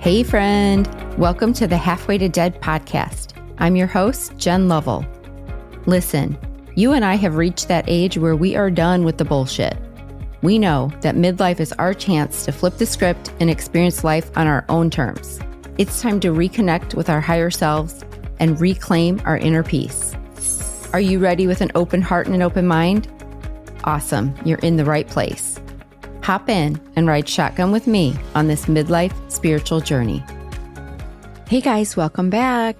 Hey friend, welcome to the Halfway to Dead podcast. I'm your host, Jen Lovell. Listen, you and I have reached that age where we are done with the bullshit. We know that midlife is our chance to flip the script and experience life on our own terms. It's time to reconnect with our higher selves and reclaim our inner peace. Are you ready with an open heart and an open mind? Awesome, you're in the right place. Hop in and ride shotgun with me on this midlife spiritual journey. Hey guys, welcome back.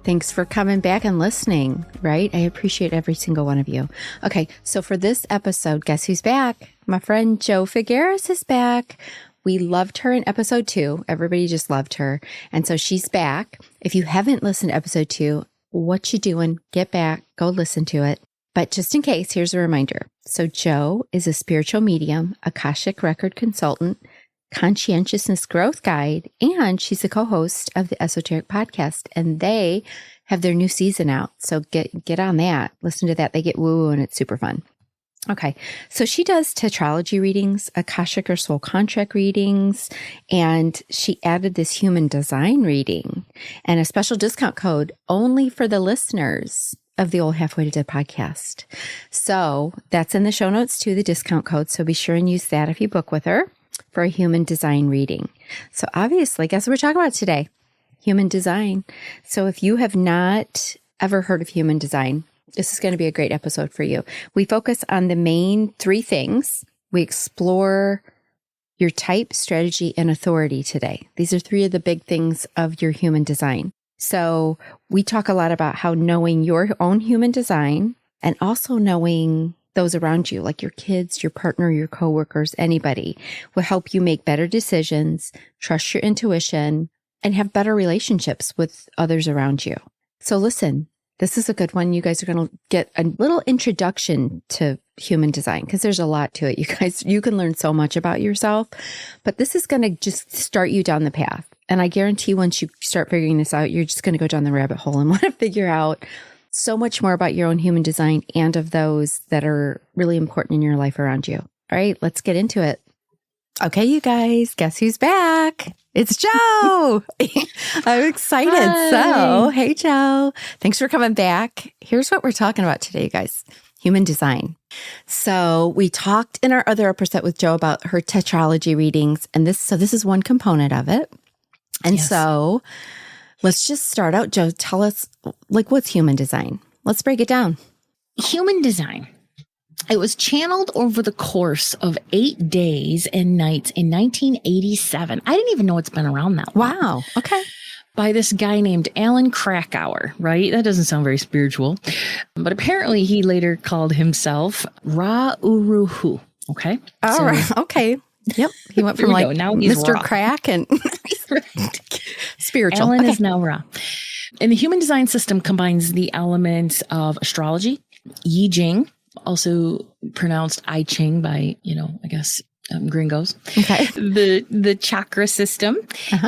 Thanks for coming back and listening, right? I appreciate every single one of you. Okay, so for this episode, guess who's back? My friend Jo Figueras is back. We loved her in episode 2. Everybody just loved her. And so she's back. If you haven't listened to episode 2, what you doing? Get back, go listen to it. But just in case, here's a reminder. So Jo is a spiritual medium, Akashic record consultant, conscientiousness growth guide, and she's the co-host of the Esoteric podcast. And they have their new season out. So get on that. Listen to that. They get woo and it's super fun. Okay. So she does tetralogy readings, Akashic or soul contract readings, and she added this human design reading and a special discount code only for the listeners of the old Halfway to Dead podcast. So that's in the show notes too, the discount code. So be sure and use that if you book with her for a human design reading. So obviously, guess what we're talking about today? Human design. So if you have not ever heard of human design, this is going to be a great episode for you. We focus on the main 3 things. We explore your type, strategy, and authority today. These are 3 of the big things of your human design. So we talk a lot about how knowing your own human design and also knowing those around you, like your kids, your partner, your coworkers, anybody, will help you make better decisions, trust your intuition, and have better relationships with others around you. So listen, this is a good one. You guys are going to get a little introduction to human design because there's a lot to it. You guys, you can learn so much about yourself, but this is going to just start you down the path. And I guarantee once you start figuring this out, you're just going to go down the rabbit hole and want to figure out so much more about your own human design and of those that are really important in your life around you. All right, let's get into it. Okay, you guys, guess who's back? It's Jo. I'm excited. Hi. So, hey, Jo. Thanks for coming back. Here's what we're talking about today, you guys. Human design. So we talked in our other episode with Jo about her tetralogy readings, and this is one component of it. And Yes. So let's just start out. Jo, tell us, what's human design? Let's break it down. Human design. It was channeled over the course of 8 days and nights in 1987. I didn't even know it's been around that long. Wow. Okay. By this guy named Alan Krakauer, right? That doesn't sound very spiritual. But apparently he later called himself Ra-Uruhu. Okay? All right. Okay. Yep. He went from now he's Mr. Ra. Crack and spiritual. Alan Okay. is now Ra. And the human design system combines the elements of astrology, Yi Jing, also pronounced I Ching by, I guess, gringos. Okay. The chakra system,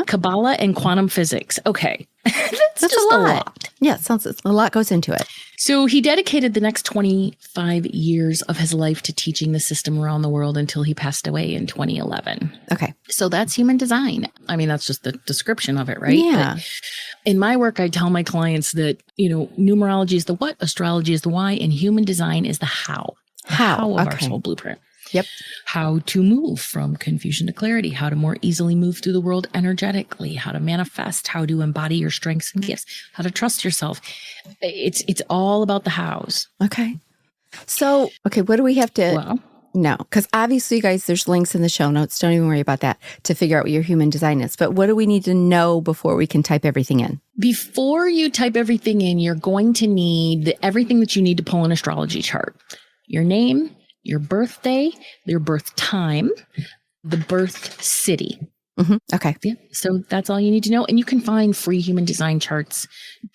Kabbalah, and quantum physics. Okay. That's just a lot. Yeah, it sounds a lot goes into it. So he dedicated the next 25 years of his life to teaching the system around the world until he passed away in 2011. Okay. So that's human design. I mean, that's just the description of it, right? Yeah. But in my work, I tell my clients that, numerology is the what, astrology is the why, and human design is the how. The how of our soul blueprint. Yep. How to move from confusion to clarity, how to more easily move through the world energetically, how to manifest, how to embody your strengths and gifts, how to trust yourself. It's all about the hows. Okay. So, what do we have to know? Because obviously, you guys, there's links in the show notes. Don't even worry about that to figure out what your human design is. But what do we need to know before we can type everything in? Before you type everything in, you're going to need everything that you need to pull an astrology chart. Your name, your birthday, your birth time, the birth city. Mm-hmm. Okay. Yeah. So that's all you need to know. And you can find free human design charts,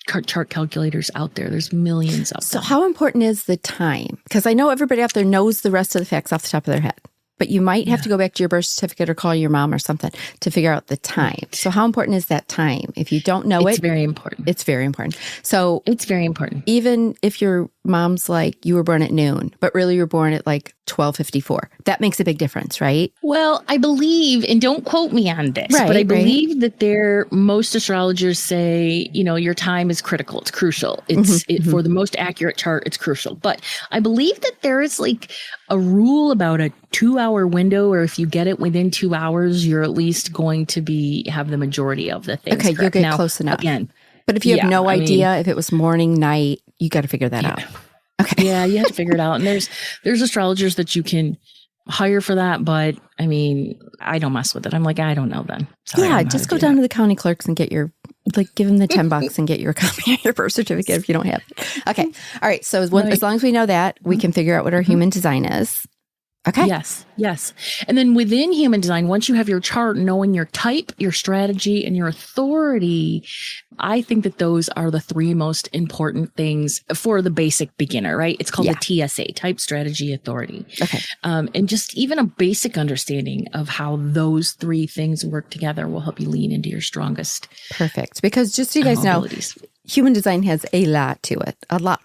chart calculators out there. There's millions of them. So how important is the time? Because I know everybody out there knows the rest of the facts off the top of their head, but you might have to go back to your birth certificate or call your mom or something to figure out the time. So how important is that time? If you don't know it's very important. It's very important. So it's very important. Even if you're mom's like, you were born at noon, but really you were born at like 12:54. That makes a big difference, right? Well, I believe, and don't quote me on this, Right, but I believe that most astrologers say, your time is critical. It's crucial. For the most accurate chart, it's crucial. But I believe that there is like a rule about a 2-hour window, or if you get it within 2 hours, you're at least going to have the majority of the things. Okay, correct. you'll get close enough. Again, but if you have no idea if it was morning, night, you got to figure that out. Okay. Yeah, you have to figure it out. And there's astrologers that you can hire for that, but I mean, I don't mess with it. I'm like, I don't know then. Sorry, just go down to the county clerks and get give them the $10 and get your copy of your birth certificate if you don't have it. Okay. All right. So as long as we know that, we can figure out what our human design is. Okay. Yes. And then within human design, once you have your chart, knowing your type, your strategy, and your authority, I think that those are the 3 most important things for the basic beginner, right? It's called the TSA, type, strategy, authority. Okay. And just even a basic understanding of how those 3 things work together will help you lean into your strongest. Perfect. Because just so you guys know, human design has a lot to it, a lot.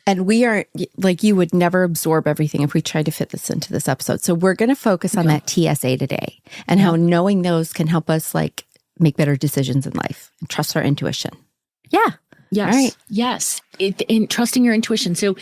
And we are like, you would never absorb everything if we tried to fit this into this episode. So we're going to focus on that TSA today and how knowing those can help us like make better decisions in life and trust our intuition. Yeah. Yes. All right. Yes. And trusting your intuition. So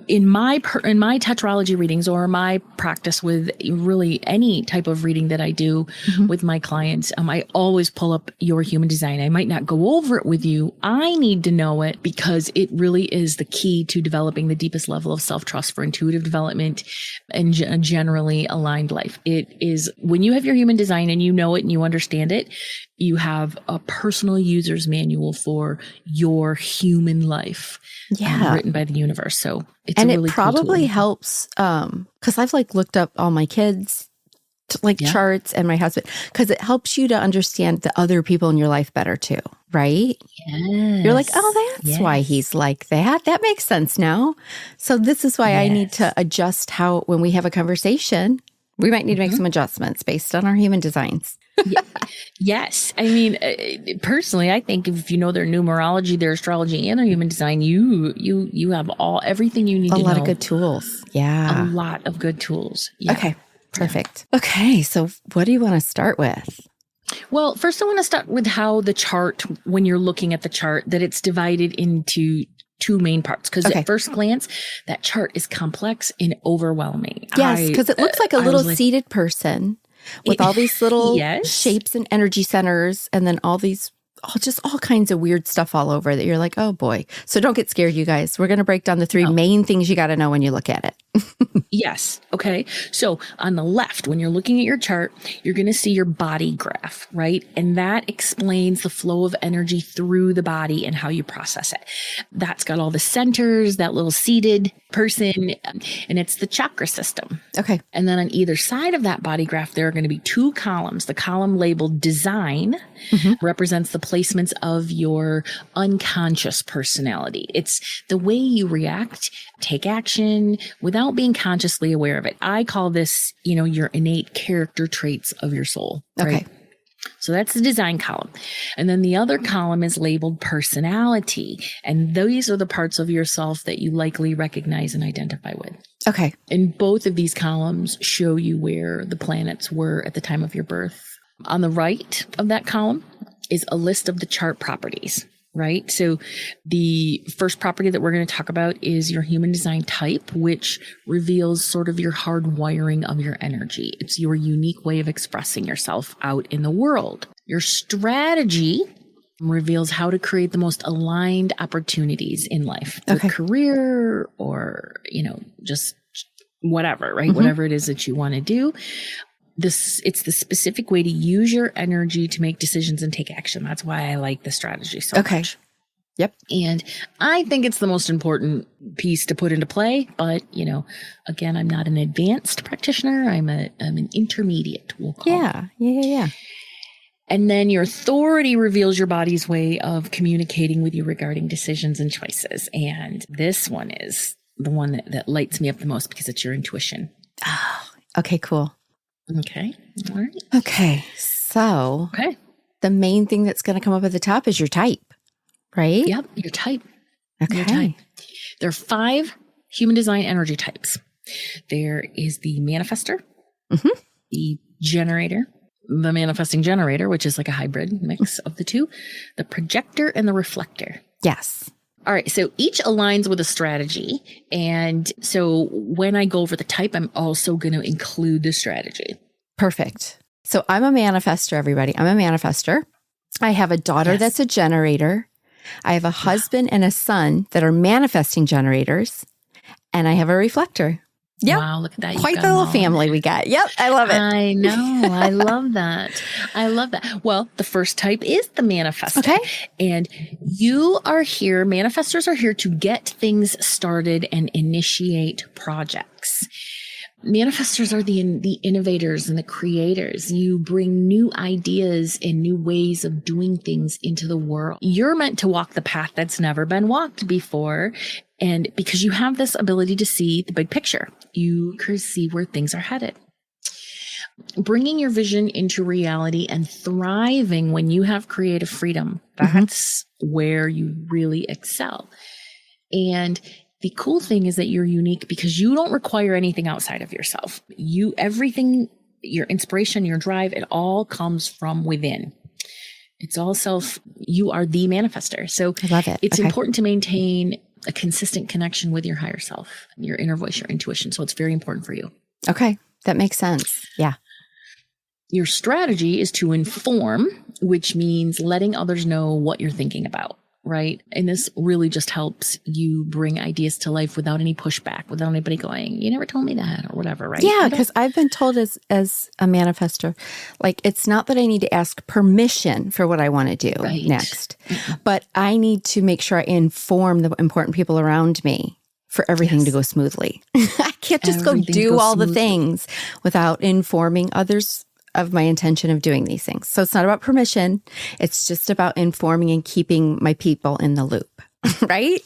in my tetralogy readings or my practice with really any type of reading that I do with my clients, I always pull up your human design. I might not go over it with you. I need to know it because it really is the key to developing the deepest level of self-trust for intuitive development and a generally aligned life. It is when you have your human design and you know it and you understand it, you have a personal user's manual for your human life written by the universe. So it's a really it probably cool helps because I've like looked up all my kids charts and my husband because it helps you to understand the other people in your life better too, right? Yes. You're like, oh, that's why he's like that. That makes sense now. So this is why I need to adjust how when we have a conversation, we might need to make some adjustments based on our human designs. Yes. I mean, personally, I think if you know their numerology, their astrology, and their human design, you have everything you need to know. A lot of good tools. Yeah. A lot of good tools. Yeah. Okay. Perfect. Yeah. Okay. So what do you want to start with? Well, first I want to start with how the chart, when you're looking at the chart, that it's divided into 2 main parts. Because at first glance, that chart is complex and overwhelming. Yes, because it looks like a little seated person with all these little shapes and energy centers, and then all these, just all kinds of weird stuff all over that you're like, oh boy. So don't get scared, you guys. We're going to break down the 3 main things you got to know when you look at it. Yes. Okay. So on the left, when you're looking at your chart, you're going to see your body graph, right? And that explains the flow of energy through the body and how you process it. That's got all the centers, that little seated person, and it's the chakra system. Okay. And then on either side of that body graph, there are going to be 2 columns. The column labeled design represents the placements of your unconscious personality. It's the way you react, take action without being consciously aware of it. I call this, your innate character traits of your soul. Right? Okay. So that's the design column. And then the other column is labeled personality. And these are the parts of yourself that you likely recognize and identify with. Okay. And both of these columns show you where the planets were at the time of your birth. On the right of that column is a list of the chart properties. Right? So the first property that we're going to talk about is your human design type, which reveals sort of your hardwiring of your energy. It's your unique way of expressing yourself out in the world. Your strategy reveals how to create the most aligned opportunities in life, with career or, just whatever, right? Whatever it is that you want to do. It's the specific way to use your energy to make decisions and take action. That's why I like the strategy so much. Yep. And I think it's the most important piece to put into play. But, again, I'm not an advanced practitioner. I'm an intermediate, we'll call it. Yeah. And then your authority reveals your body's way of communicating with you regarding decisions and choices. And this one is the one that lights me up the most because it's your intuition. Oh, okay, cool. Okay. All right. Okay. So the main thing that's going to come up at the top is your type, right? Yep. Your type. Your type. There are 5 human design energy types. There is the manifestor, the generator, the manifesting generator, which is like a hybrid mix of the two, the projector, and the reflector. Yes. All right. So each aligns with a strategy. And so when I go over the type, I'm also going to include the strategy. Perfect. So I'm a manifestor, everybody. I'm a manifestor. I have a daughter that's a generator. I have a husband and a son that are manifesting generators. And I have a reflector. Yep. Wow, look at that. Quite the little family we got. Yep. I love it. I know. I love that. I love that. Well, the first type is the manifestor. Okay. And you are here, manifestors are here to get things started and initiate projects. Manifestors are the innovators and the creators. You bring new ideas and new ways of doing things into the world. You're meant to walk the path that's never been walked before. And because you have this ability to see the big picture, you can see where things are headed. Bringing your vision into reality and thriving when you have creative freedom, that's where you really excel. And the cool thing is that you're unique because you don't require anything outside of yourself. Everything, your inspiration, your drive, it all comes from within. It's all self. You are the manifestor. So I love it. It's important to maintain a consistent connection with your higher self, your inner voice, your intuition. So it's very important for you. Okay. That makes sense. Yeah. Your strategy is to inform, which means letting others know what you're thinking about, right? And this really just helps you bring ideas to life without any pushback, without anybody going, you never told me that or whatever, right? Yeah, because I've been told as a manifestor, like it's not that I need to ask permission for what I want to do next, but I need to make sure I inform the important people around me for everything to go smoothly. I can't just go do all the things without informing others of my intention of doing these things. So it's not about permission. It's just about informing and keeping my people in the loop, right?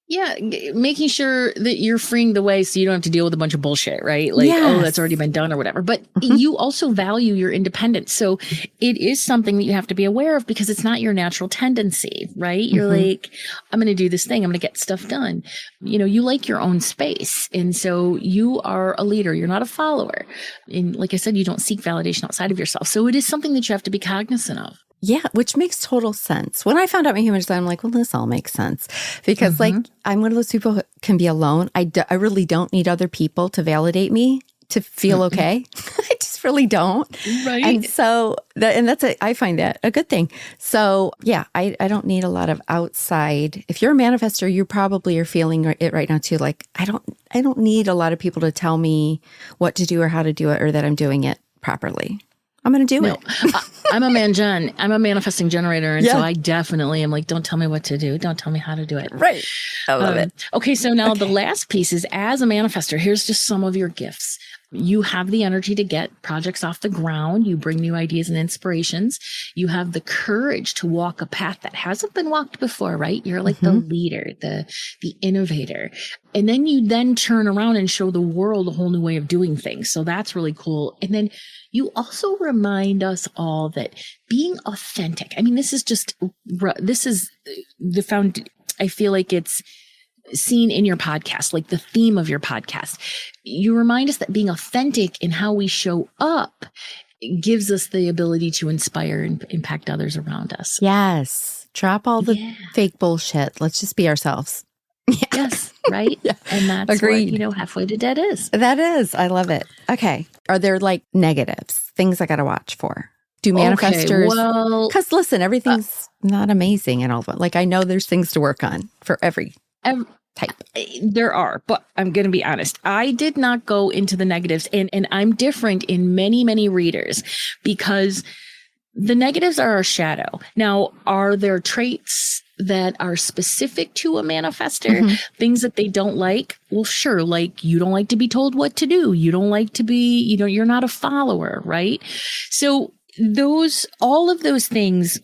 Yeah, making sure that you're freeing the way so you don't have to deal with a bunch of bullshit, right? Like, oh, that's already been done or whatever. But you also value your independence. So it is something that you have to be aware of because it's not your natural tendency, right? You're like, I'm going to do this thing. I'm going to get stuff done. You know, you like your own space. And so you are a leader. You're not a follower. And like I said, you don't seek validation outside of yourself. So it is something that you have to be cognizant of. Yeah, which makes total sense. When I found out my human design, I'm like, well, this all makes sense. Because like, I'm one of those people who can be alone. I really don't need other people to validate me to feel okay. I just really don't. Right. And so, I find that a good thing. So yeah, I don't need a lot of outside. If you're a manifestor, you probably are feeling it right now too. Like, I don't need a lot of people to tell me what to do or how to do it or that I'm doing it properly. I'm going to do it. I'm a Jen. I'm a manifesting generator. And so I definitely am like, don't tell me what to do. Don't tell me how to do it. Right. I love it. Okay. So now the last piece is as a manifestor, here's just some of your gifts. You have the energy to get projects off the ground. You bring new ideas and inspirations. You have the courage to walk a path that hasn't been walked before, right? You're like the leader, the innovator. And then you turn around and show the world a whole new way of doing things. So that's really cool. And then you also remind us all that being authentic, I mean, this is the found. I feel like it's seen in your podcast, like the theme of your podcast. You remind us that being authentic in how we show up gives us the ability to inspire and impact others around us. Yes. Drop all the fake bullshit. Let's just be ourselves. Yes. Right. And that's Agreed. what, halfway to dead is. That is. I love it. Okay. Are there like negatives, things I got to watch for? Do manifestors? Well, because listen, everything's not amazing and all of it. Like I know there's things to work on for every type. There are, but I'm going to be honest. I did not go into the negatives and I'm different in many, many readers because the negatives are our shadow. Now, are there traits that are specific to a manifestor, things that they don't like? Well, sure. Like you don't like to be told what to do. You don't like to be, you're not a follower, right? So all of those things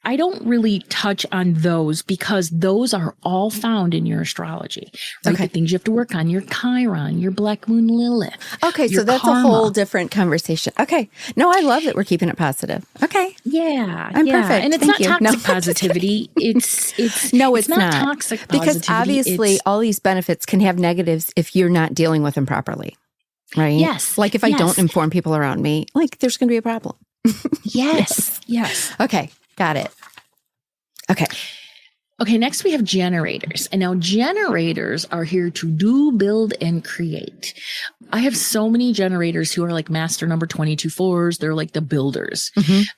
I don't really touch on those because those are all found in your astrology, right? Okay. The things you have to work on, your Chiron, your Black Moon Lilith. Okay. So that's karma. a whole different conversation. Okay. No, I love that we're keeping it positive. Okay. Yeah. I'm perfect. And it's Thank not you. toxic positivity. It's No, it's not toxic positivity. Because obviously all these benefits can have negatives if you're not dealing with them properly. Right? Yes. Like if I don't inform people around me, like there's going to be a problem. Yes. Okay. Got it. Okay, next we have generators. And now generators are here to do, build, and create. I have so many generators who are like master number 22/4s. They're like the builders.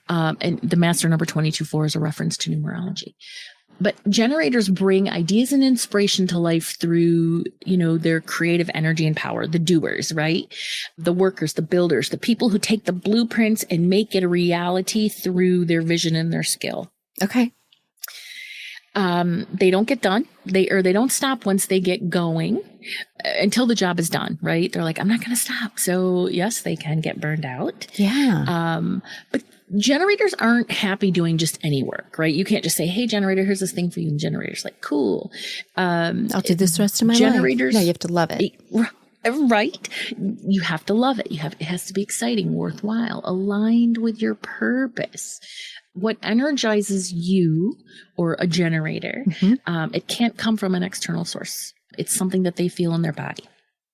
And the master number 22/4 is a reference to numerology. But generators bring ideas and inspiration to life through, their creative energy and power, the doers, right? The workers, the builders, the people who take the blueprints and make it a reality through their vision and their skill. Okay. They don't get done. They don't stop once they get going until the job is done, right? They're like, I'm not going to stop. So yes, they can get burned out. Yeah. But generators aren't happy doing just any work, right? You can't just say, hey, generator, here's this thing for you. And generator's like, cool. I'll do this the rest of my life. No, you have to love it. Right. You have to love it. It has to be exciting, worthwhile, aligned with your purpose. What energizes you or a generator, it can't come from an external source. It's something that they feel in their body.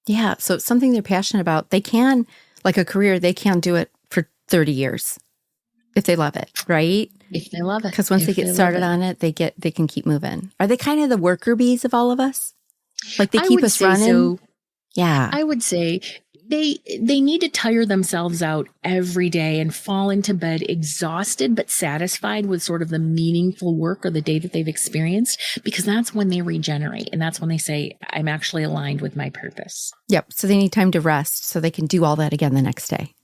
Yeah. So it's something they're passionate about. They can, like a career, they can do it for 30 years if they love it, right? If they love it. Because once they get started on it, they can keep moving. Are they kind of the worker bees of all of us? Like they keep us running? So. Yeah. I would say they need to tire themselves out every day and fall into bed exhausted but satisfied with sort of the meaningful work or the day that they've experienced, because that's when they regenerate. And that's when they say, I'm actually aligned with my purpose. Yep. So they need time to rest so they can do all that again the next day.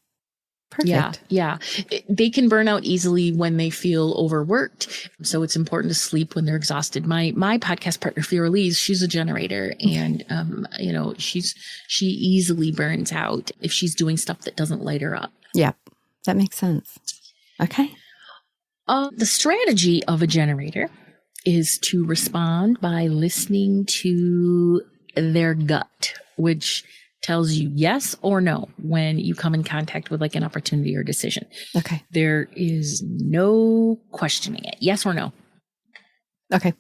Perfect. Yeah. They can burn out easily when they feel overworked. So it's important to sleep when they're exhausted. My podcast partner, Fiora Lees, she's a generator, and she easily burns out if she's doing stuff that doesn't light her up. Yeah, that makes sense. Okay. The strategy of a generator is to respond by listening to their gut, which tells you yes or no when you come in contact with like an opportunity or decision. Okay. There is no questioning it. Yes or no. Okay.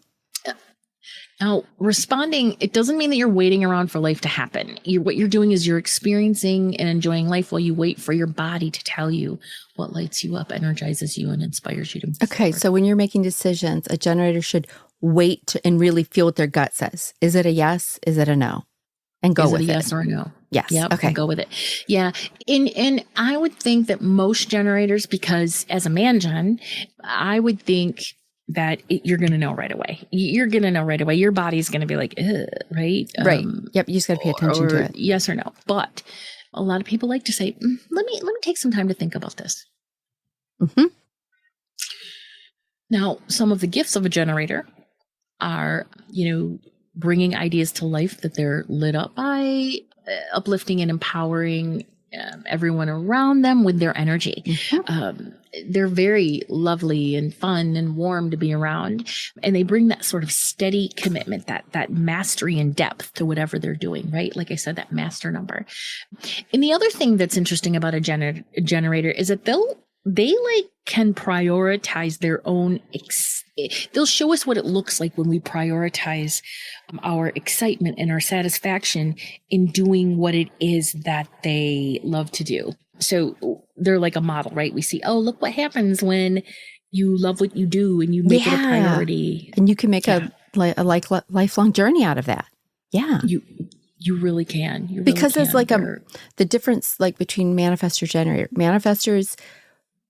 Now, responding, it doesn't mean that you're waiting around for life to happen. What you're doing is you're experiencing and enjoying life while you wait for your body to tell you what lights you up, energizes you, and inspires you to move forward. So when you're making decisions, a generator should wait and really feel what their gut says. Is it a yes? Is it a no? And go with it. Yes or no? Yes. Yep, okay. Go with it. Yeah. And I would think that most generators, because as a man, Jen, I would think that you're going to know right away. You're going to know right away. Your body's going to be like, right? Right. Yep. You just got to pay attention to it. Yes or no. But a lot of people like to say, let me take some time to think about this. Mm-hmm. Now, some of the gifts of a generator are, bringing ideas to life that they're lit up by, uplifting and empowering everyone around them with their energy. Mm-hmm. They're very lovely and fun and warm to be around. And they bring that sort of steady commitment, that mastery and depth to whatever they're doing, right? Like I said, that master number. And the other thing that's interesting about a generator is that they can prioritize their own, they'll show us what it looks like when we prioritize our excitement and our satisfaction in doing what it is that they love to do. So they're like a model, right? We see, look what happens when you love what you do and you make it a priority. And you can make a lifelong journey out of that. Yeah. You really can. Because there's like the difference like between manifestor generator. Manifestors,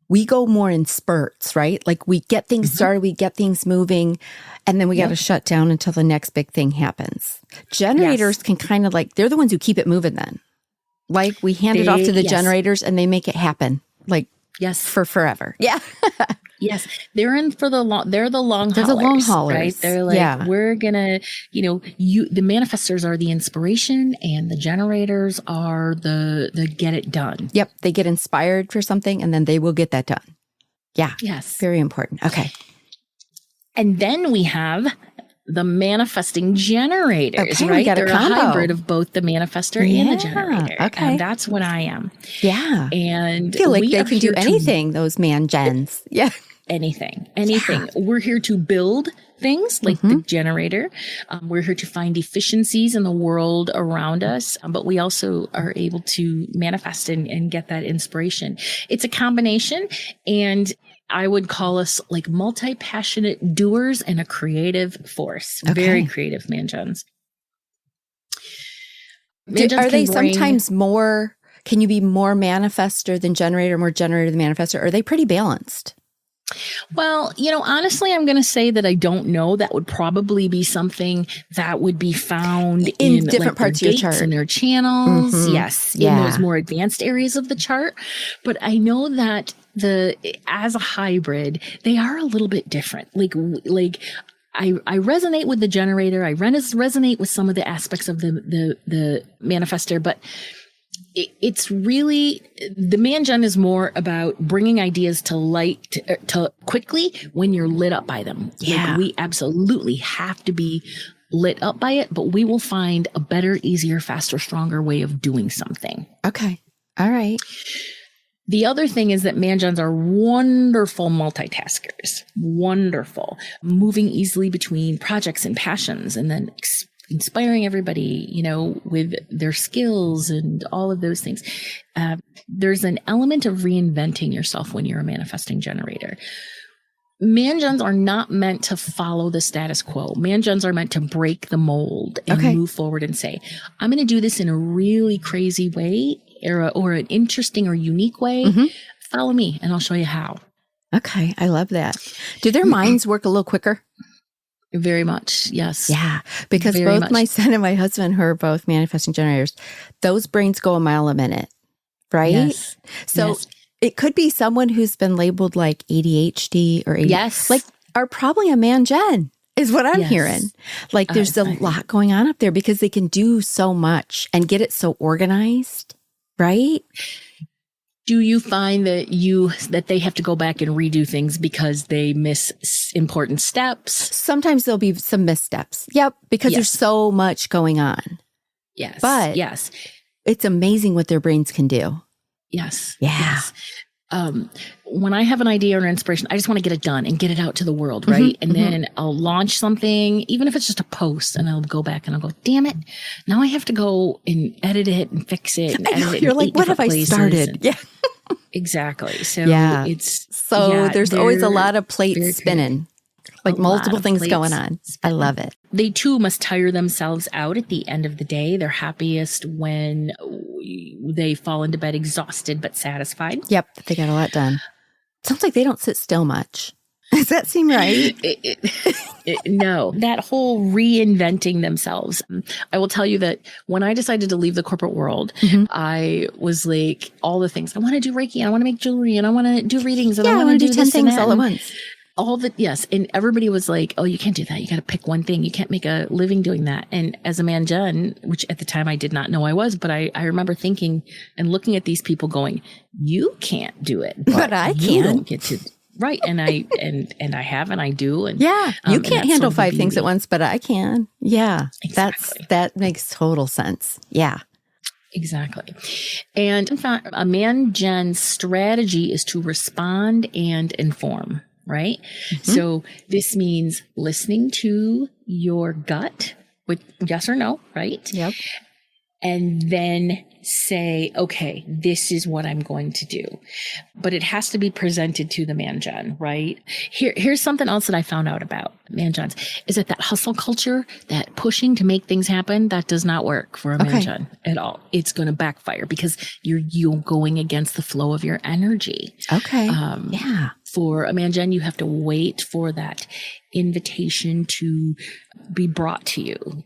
we go more in spurts, right? Like we get things started, we get things moving, and then we got to shut down until the next big thing happens. Generators can kind of they're the ones who keep it moving then. Like we hand it off to the generators and they make it happen. For forever. Yeah. Yes. They're in for the long, they're the long haulers. They're the long haulers. Right? They're like, we're gonna, the manifestors are the inspiration and the generators are the get it done. Yep. They get inspired for something and then they will get that done. Yeah. Yes. Very important. Okay. And then we have the manifesting generators, Okay, right? we got They're a combo. hybrid of both the manifestor and the generator. Okay. And that's what I am. Yeah. And I feel like we they are can do here to anything, those man gens. Yeah. anything. We're here to build things like the generator. We're here to find efficiencies in the world around us, but we also are able to manifest and get that inspiration. It's a combination, and I would call us like multi-passionate doers and a creative force. Very creative man-gens. Are they sometimes more, can you be more manifestor than generator, more generator than manifestor? Are they pretty balanced? Well, honestly, I'm going to say that I don't know. That would probably be something that would be found in different parts of your chart and their channels. Yes. Yeah. In those more advanced areas of the chart. But I know that as a hybrid, they are a little bit different. I resonate with the generator. I resonate with some of the aspects of the manifestor, but it's really, the man-gen is more about bringing ideas to light to quickly when you're lit up by them. Yeah. Like, we absolutely have to be lit up by it, but we will find a better, easier, faster, stronger way of doing something. Okay. All right. The other thing is that man-gens are wonderful multitaskers, wonderful, moving easily between projects and passions, and then inspiring everybody, with their skills and all of those things. There's an element of reinventing yourself when you're a manifesting generator. Man-gens are not meant to follow the status quo. Man-gens are meant to break the mold and move forward and say, I'm going to do this in a really crazy way or an interesting or unique way. Follow me and I'll show you how. Okay. I love that. Do their minds work a little quicker? Very much. Yes. Yeah. Because Very both much. my son and my husband, who are both manifesting generators, those brains go a mile a minute, right? Yes. So Yes. it could be someone who's been labeled like ADHD or ADD, Yes. like are probably a man-gen is what I'm hearing. Like there's a lot going on up there because they can do so much and get it so organized, right? Do you find that they have to go back and redo things because they miss important steps? Sometimes there'll be some missteps. Yep. Because there's so much going on. Yes. But yes, it's amazing what their brains can do. Yes. Yeah. Yes. When I have an idea or an inspiration, I just want to get it done and get it out to the world, right? And then I'll launch something, even if it's just a post, and I'll go back and I'll go, damn it, now I have to go and edit it and fix it. And edit You're like, what have I started? Yeah. Exactly. So there's always a lot of plates spinning, like multiple things going on. I love it. They too must tire themselves out at the end of the day. They're happiest when they fall into bed exhausted but satisfied. Yep. They got a lot done. Sounds like they don't sit still much. Does that seem right? No, that whole reinventing themselves. I will tell you that when I decided to leave the corporate world, I was like, all the things. I want to do Reiki, I want to make jewelry, and I want to do readings, and I want to do 10 things all at once. Yes. And everybody was like, oh, you can't do that. You got to pick one thing. You can't make a living doing that. And as a man-gen, which at the time I did not know I was, but I remember thinking and looking at these people going, you can't do it, but I can. You don't get to. Right. And I have, and I do. And you can't handle 5 things at once, but I can. Yeah. Exactly. That makes total sense. Yeah. Exactly. And in fact, a man-gen strategy is to respond and inform. Right. So this means listening to your gut with yes or no. Right. Yep. And then say, okay, this is what I'm going to do. But it has to be presented to the man-gen, right? Here's something else that I found out about man-gens is that hustle culture, that pushing to make things happen, that does not work for a man-gen at all. It's going to backfire because you're going against the flow of your energy. Okay. For a man-gen, you have to wait for that invitation to be brought to you.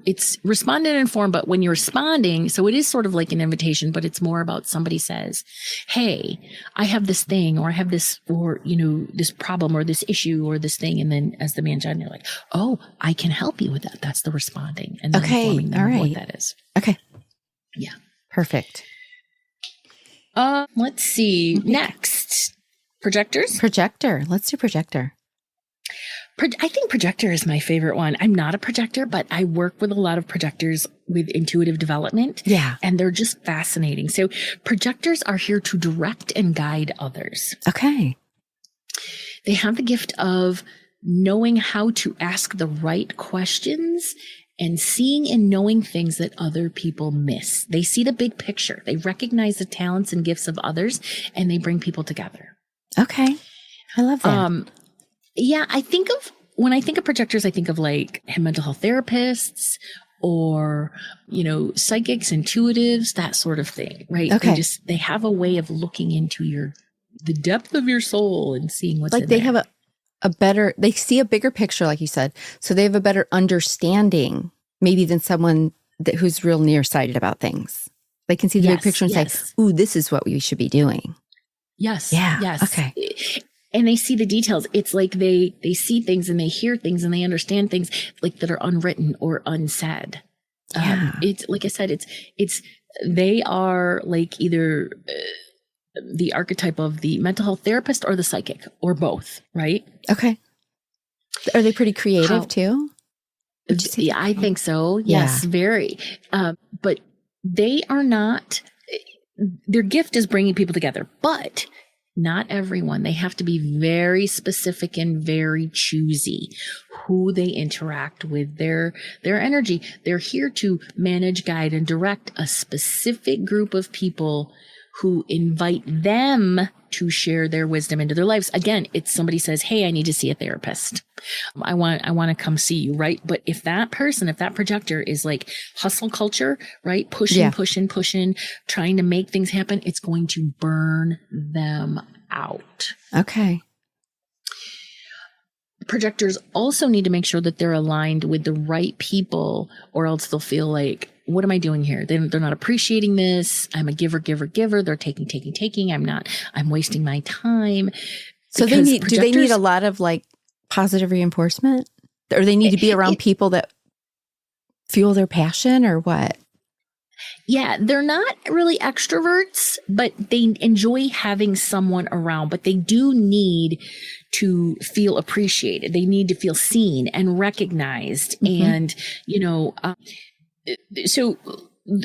It's respond and inform, but when you're responding, so it is sort of like an invitation, but it's more about somebody says, hey, I have this thing, or I have this, or, this problem or this issue or this thing. And then as the man-gen, you're like, oh, I can help you with that. That's the responding and then informing them of what that is. Okay. Yeah. Perfect. Let's see. Next. Projectors? Projector. Let's do projector. I think projector is my favorite one. I'm not a projector, but I work with a lot of projectors with intuitive development. Yeah. And they're just fascinating. So projectors are here to direct and guide others. Okay. They have the gift of knowing how to ask the right questions and seeing and knowing things that other people miss. They see the big picture. They recognize the talents and gifts of others, and they bring people together. Okay. I love that. Yeah, when I think of projectors, I think of like mental health therapists or, psychics, intuitives, that sort of thing, right? Okay. They have a way of looking into the depth of your soul and seeing what's like in they there. have they see a bigger picture, like you said. So they have a better understanding maybe than someone who's real nearsighted about things. They can see the big picture and say, ooh, this is what we should be doing. Yes. Yeah. Yes. Okay. And they see the details. It's like they see things and they hear things and they understand things like that are unwritten or unsaid. Yeah. It's like I said, they are like either the archetype of the mental health therapist or the psychic or both, right? Okay. Are they pretty creative too? Yeah, I think so. Yes, very. But they are not, their gift is bringing people together, but not everyone. They have to be very specific and very choosy who they interact with, their energy. They're here to manage, guide, and direct a specific group of people who invite them to share their wisdom into their lives. Again, it's somebody says, hey, I need to see a therapist. I want to come see you, right? But if that projector is like hustle culture, right? Pushing, trying to make things happen, it's going to burn them out. Okay. Projectors also need to make sure that they're aligned with the right people, or else they'll feel like, what am I doing here? They're not appreciating this. I'm a giver. They're taking. I'm wasting my time. So do they need a lot of like positive reinforcement, or they need to be around people that fuel their passion, or what? Yeah, they're not really extroverts, but they enjoy having someone around, but they do need to feel appreciated. They need to feel seen and recognized. Mm-hmm. And, so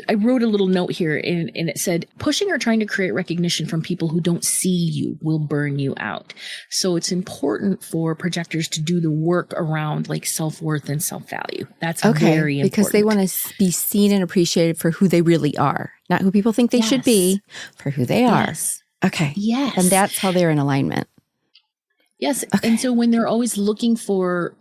I wrote a little note here and it said, pushing or trying to create recognition from people who don't see you will burn you out. So it's important for projectors to do the work around like self-worth and self-value. That's very important. Because they want to be seen and appreciated for who they really are, not who people think they should be, for who they are. Yes. Okay. Yes. And that's how they're in alignment. Yes. Okay. And so when they're always looking for,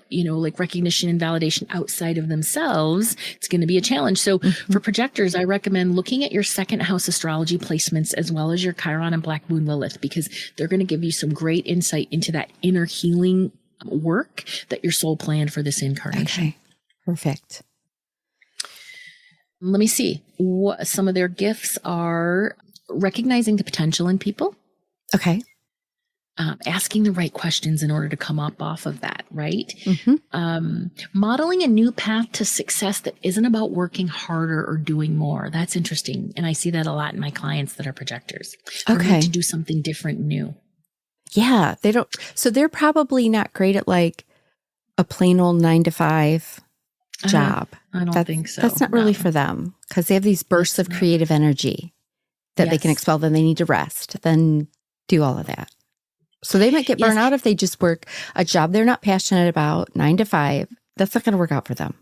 like recognition and validation outside of themselves, it's going to be a challenge. So for projectors, I recommend looking at your second house astrology placements as well as your Chiron and Black Moon Lilith, because they're going to give you some great insight into that inner healing work that your soul planned for this incarnation. Okay. Perfect. Let me see. What some of their gifts are: recognizing the potential in people. Okay. Asking the right questions in order to come up off of that, right? Mm-hmm. Modeling a new path to success that isn't about working harder or doing more. That's interesting. And I see that a lot in my clients that are projectors. They need to do something different, new. Yeah. So they're probably not great at like a plain old 9-to-5 job. I don't think so. That's not really for them, because they have these bursts of creative energy that they can expel. Then they need to rest, then do all of that. So they might get burned out if they just work a job they're not passionate about, 9-to-5. That's not going to work out for them.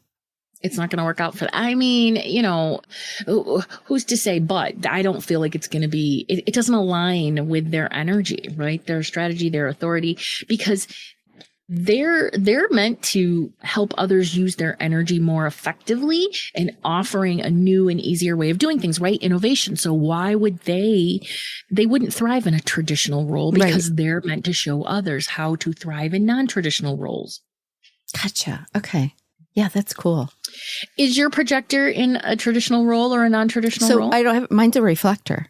It's not going to work out for them. I mean, who's to say, but I don't feel like it's going to be, it doesn't align with their energy, right? Their strategy, their authority, because they're meant to help others use their energy more effectively and offering a new and easier way of doing things, right? Innovation. So why would they wouldn't thrive in a traditional role, because they're meant to show others how to thrive in non-traditional roles. Gotcha. Okay. Yeah, that's cool. Is your projector in a traditional role or a non-traditional role? I don't have, mine's a reflector.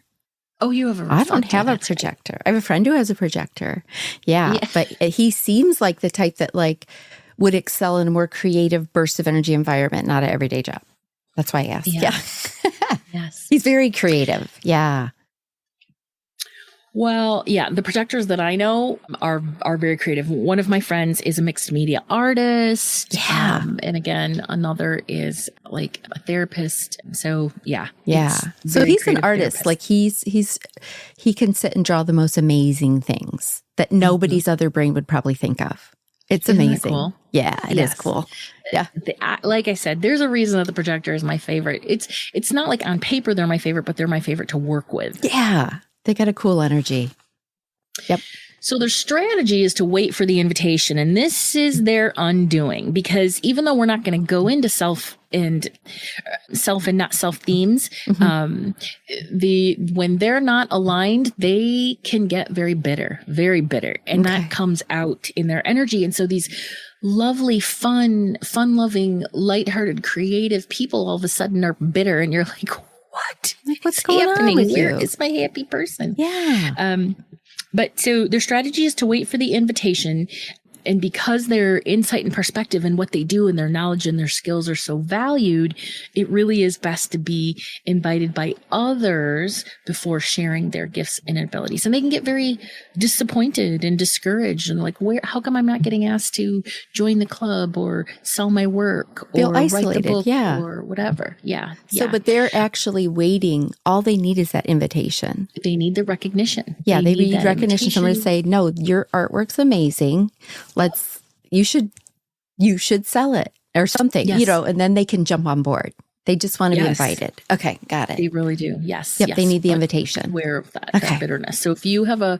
Oh, you have a reflector. I don't have a projector. Right. I have a friend who has a projector. Yeah. But he seems like the type that like would excel in a more creative burst of energy environment, not an everyday job. That's why I asked. Yeah. Yes. He's very creative. Yeah. Well, yeah, the projectors that I know are very creative. One of my friends is a mixed media artist. Yeah. And again, another is like a therapist. So yeah. So he's an artist. Therapist. Like he can sit and draw the most amazing things that nobody's other brain would probably think of. It's Isn't that amazing. cool? Yeah, it is cool. Yeah. Like I said, there's a reason that the projector is my favorite. It's not like on paper they're my favorite, but they're my favorite to work with. Yeah. They got a cool energy. Yep. So their strategy is to wait for the invitation. And this is their undoing, because even though we're not going to go into self and not self themes, when they're not aligned, they can get very bitter. And that comes out in their energy. And so these lovely, fun-loving, lighthearted, creative people all of a sudden are bitter, and you're like, what? Like, what's going on with Where you? is my happy person? Yeah. But so their strategy is to wait for the invitation. And because their insight and perspective and what they do and their knowledge and their skills are so valued, it really is best to be invited by others before sharing their gifts and abilities. And they can get very disappointed and discouraged and like, how come I'm not getting asked to join the club or sell my work Feel or isolated, write the book or whatever. Yeah. But they're actually waiting. All they need is that invitation. They need the recognition. Yeah, they need recognition. Someone to say, no, your artwork's amazing. You should sell it or something, and then they can jump on board. They just want to be invited. Okay. Got it. They really do. Yes. Yep. They need the invitation. Aware of that bitterness. So if you have a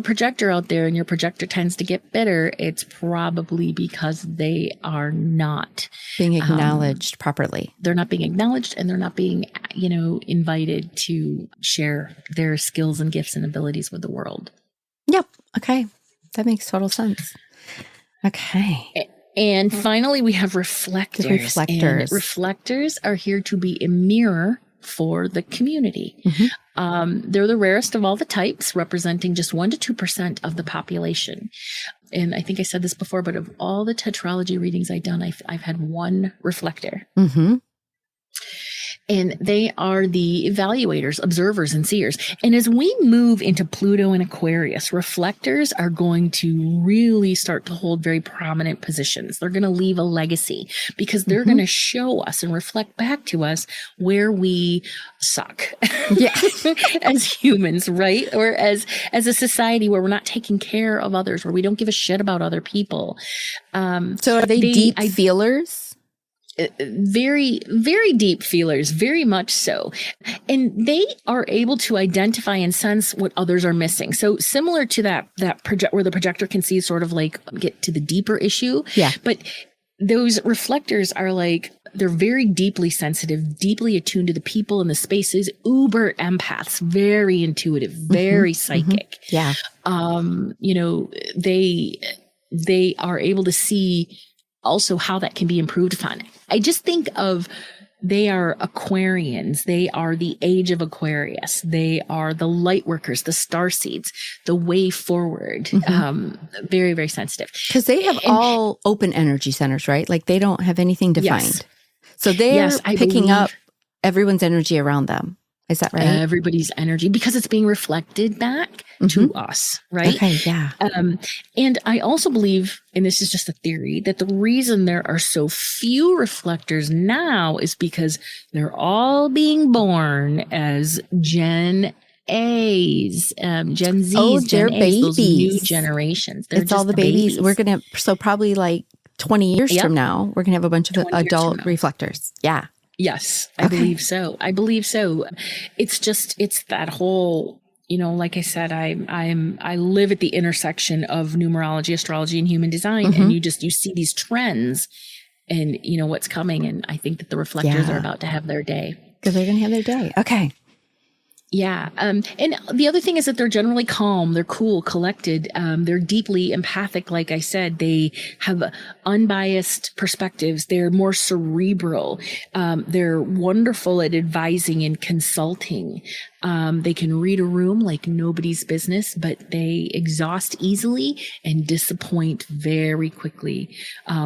projector out there and your projector tends to get bitter, it's probably because they are not being acknowledged properly. They're not being acknowledged, and they're not being, invited to share their skills and gifts and abilities with the world. Yep. Okay. That makes total sense. Okay. And finally, we have reflectors. And reflectors are here to be a mirror for the community. They're the rarest of all the types, representing just 1% to 2% of the population. And I think I said this before, but of all the tetralogy readings I've done, I've had one reflector. And they are the evaluators, observers, and seers. And as we move into Pluto and Aquarius, reflectors are going to really start to hold very prominent positions. They're going to leave a legacy because they're going to show us and reflect back to us where we suck as humans, right? Or as a society where we're not taking care of others, where we don't give a shit about other people. So are they deep feelers? Very, very deep feelers, very much so. And they are able to identify and sense what others are missing. So similar to that where the projector can see sort of like get to the deeper issue. Yeah. But those reflectors are like, they're very deeply sensitive, deeply attuned to the people and the spaces, uber empaths, very intuitive, very psychic. Yeah. They are able to see also how that can be improved upon. I just think of, they are Aquarians. They are the age of Aquarius. They are the light workers, the star seeds, the way forward. Very, very sensitive. Because they have all open energy centers, right? Like they don't have anything defined. So they're picking up everyone's energy around them. Is that right? Everybody's energy, because it's being reflected back to us, right? Okay, yeah. And I also believe, and this is just a theory, that the reason there are so few reflectors now is because they're all being born as Gen A's, Gen Z's, Gen A's, those new generations. It's all the babies. We're going to, so probably like 20 years from now, we're going to have a bunch of adult reflectors. Yeah. Yes, I believe so. It's that whole, like I said, I live at the intersection of numerology, astrology, and human design. And you see these trends and what's coming. And I think that the reflectors are about to have their day. Because they're going to have their day. Okay. Yeah. And the other thing is that they're generally calm. They're cool, collected. They're deeply empathic. Like I said, they have unbiased perspectives. They're more cerebral. They're wonderful at advising and consulting. They can read a room like nobody's business, but they exhaust easily and disappoint very quickly.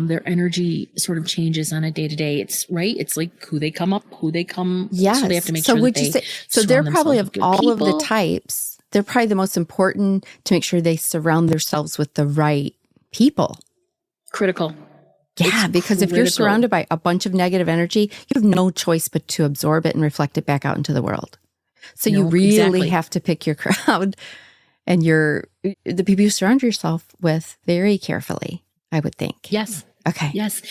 Their energy sort of changes on a day-to-day. It's like who they come. Yes. So they have to make sure that they so they're probably of all people. of the types, they're probably the most important to make sure they surround themselves with the right people. Critical. Yeah, because if you're surrounded by a bunch of negative energy, you have no choice but to absorb it and reflect it back out into the world. So you really have to pick your crowd and the people you surround yourself with very carefully, I would think. Yes. Okay. Yes.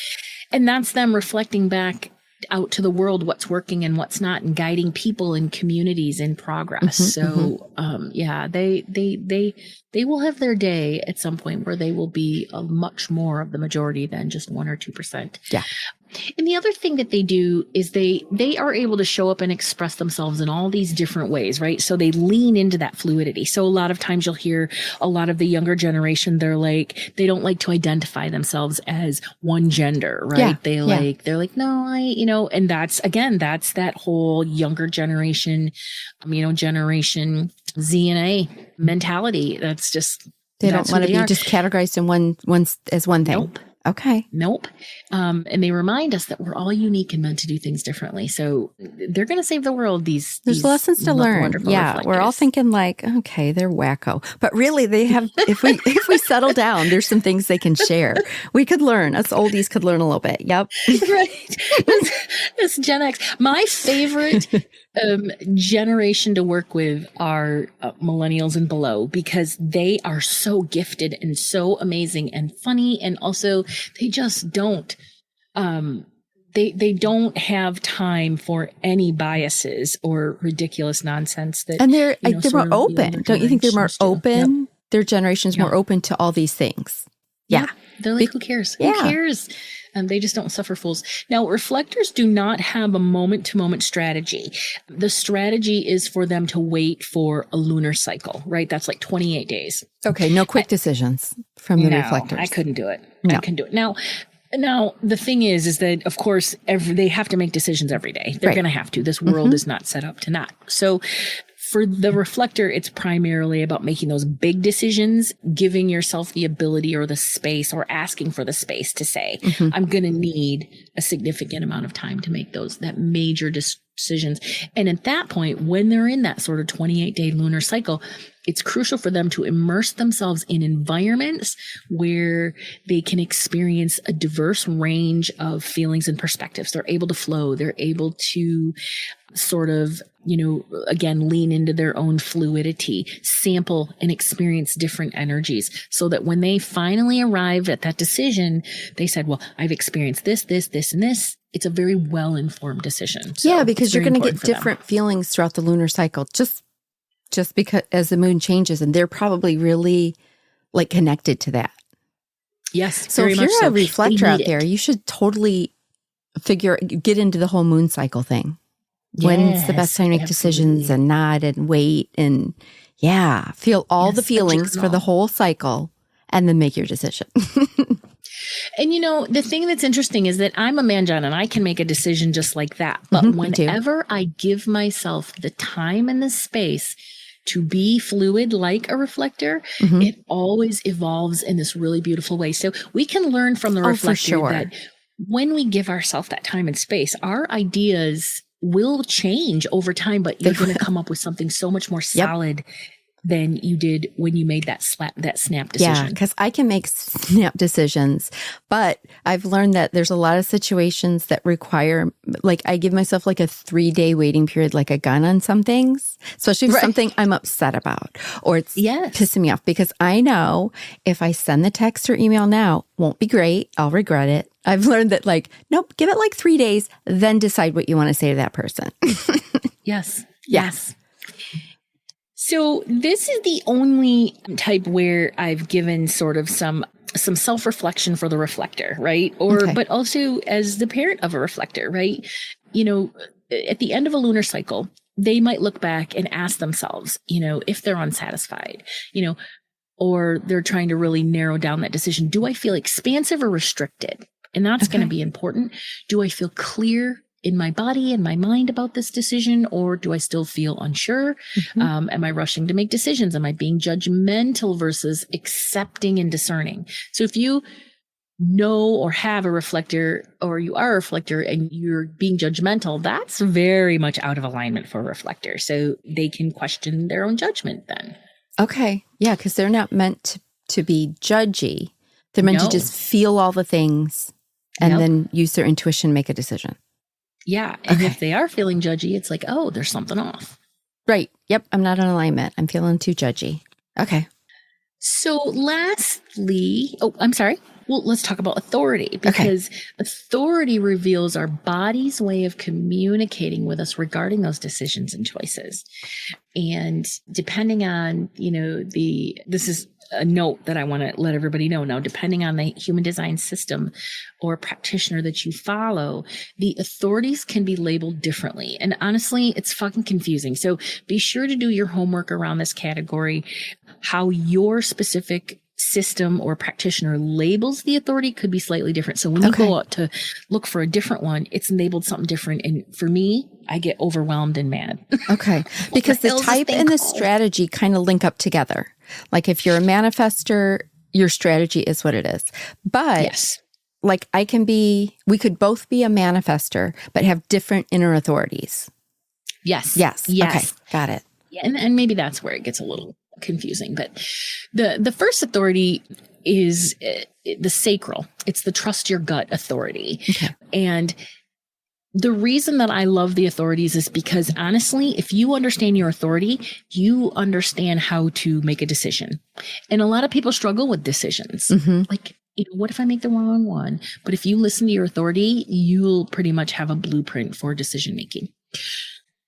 And that's them reflecting back out to the world what's working and what's not, and guiding people and communities in progress. They will have their day at some point where they will be much more of the majority than just 1 or 2%. Yeah. And the other thing that they do is they are able to show up and express themselves in all these different ways, right? So they lean into that fluidity. So a lot of times you'll hear a lot of the younger generation, they don't like to identify themselves as one gender, right? Yeah. They're like, no, and that's that whole younger generation, generation Z and A mentality. That's just, they don't want to be just categorized in one as one thing. Nope. Okay. Nope. And they remind us that we're all unique and meant to do things differently. So they're going to save the world. There's lessons to learn. Yeah. Reflectors. We're all thinking like, okay, they're wacko, but really they have, if we settle down, there's some things they can share. We could learn. Us oldies could learn a little bit. Yep. Right. This Gen X. My favorite generation to work with are millennials and below, because they are so gifted and so amazing and funny, and also they just don't they don't have time for any biases or ridiculous nonsense that, and they're more open. Don't you think they're more open? Yep. Their generation's more open to all these things. Yeah. Yep. They're like, who cares? Who cares? And they just don't suffer fools. Now, reflectors do not have a moment-to-moment strategy. The strategy is for them to wait for a lunar cycle, right? That's like 28 days. Okay, no quick decisions from the reflectors. I couldn't do it. No. I couldn't do it. Now, the thing is that, of course, they have to make decisions every day. They're going to have to. This world is not set up to not. So for the reflector, it's primarily about making those big decisions, giving yourself the ability or the space, or asking for the space to say, I'm going to need a significant amount of time to make that major decisions. And at that point, when they're in that sort of 28-day lunar cycle, it's crucial for them to immerse themselves in environments where they can experience a diverse range of feelings and perspectives. They're able to flow. They're able to sort of, again, lean into their own fluidity, sample and experience different energies, so that when they finally arrive at that decision, they said, well, I've experienced this, and this. It's a very well-informed decision. So because you're going to get different feelings throughout the lunar cycle, just because as the moon changes, and they're probably really like connected to that. Yes. So if you're a reflector out there, you should totally get into the whole moon cycle thing. When's the best time to make decisions and nod and wait and feel all the feelings for the whole cycle and then make your decision. And the thing that's interesting is that I'm a man-gen and I can make a decision just like that. But whenever I give myself the time and the space to be fluid like a reflector, it always evolves in this really beautiful way. So we can learn from the reflector that when we give ourselves that time and space, our ideas will change over time, but you're going to come up with something so much more solid than you did when you made that snap decision. Yeah, because I can make snap decisions, but I've learned that there's a lot of situations that require, like, I give myself like a 3-day waiting period, like a gun on some things, especially if something I'm upset about or it's pissing me off, because I know if I send the text or email now, won't be great. I'll regret it. I've learned that, like, nope, give it like 3 days, then decide what you want to say to that person. Yes. So this is the only type where I've given sort of some self-reflection for the reflector, right? But also as the parent of a reflector, right? At the end of a lunar cycle, they might look back and ask themselves, if they're unsatisfied, or they're trying to really narrow down that decision. Do I feel expansive or restricted? And that's going to be important. Do I feel clear in my body and my mind about this decision, or do I still feel unsure? Am I rushing to make decisions? Am I being judgmental versus accepting and discerning? So if you know or have a reflector, or you are a reflector and you're being judgmental, that's very much out of alignment for a reflector. So they can question their own judgment then. Okay. Yeah, because they're not meant to be judgy. They're meant to just feel all the things and then use their intuition, make a decision. Yeah. And if they are feeling judgy, it's like, oh, there's something off. Right. Yep. I'm not in alignment. I'm feeling too judgy. Okay. So lastly, I'm sorry. Well, let's talk about authority, because authority reveals our body's way of communicating with us regarding those decisions and choices. And depending on, this is a note that I want to let everybody know now, depending on the human design system or practitioner that you follow, the authorities can be labeled differently. And honestly, it's fucking confusing. So be sure to do your homework around this category. How your specific system or practitioner labels the authority could be slightly different. So when you go out to look for a different one, it's labeled something different. And for me, I get overwhelmed and mad. Okay. Because the type and the strategy kind of link up together. Like if you're a manifestor, your strategy is what it is. But like we could both be a manifestor, but have different inner authorities. Yes. Okay. Got it. Yeah, and maybe that's where it gets a little confusing. But the first authority is the sacral. It's the trust your gut authority. Okay. And the reason that I love the authorities is because honestly, if you understand your authority, you understand how to make a decision. And a lot of people struggle with decisions. Mm-hmm. Like, what if I make the wrong one? But if you listen to your authority, you'll pretty much have a blueprint for decision making.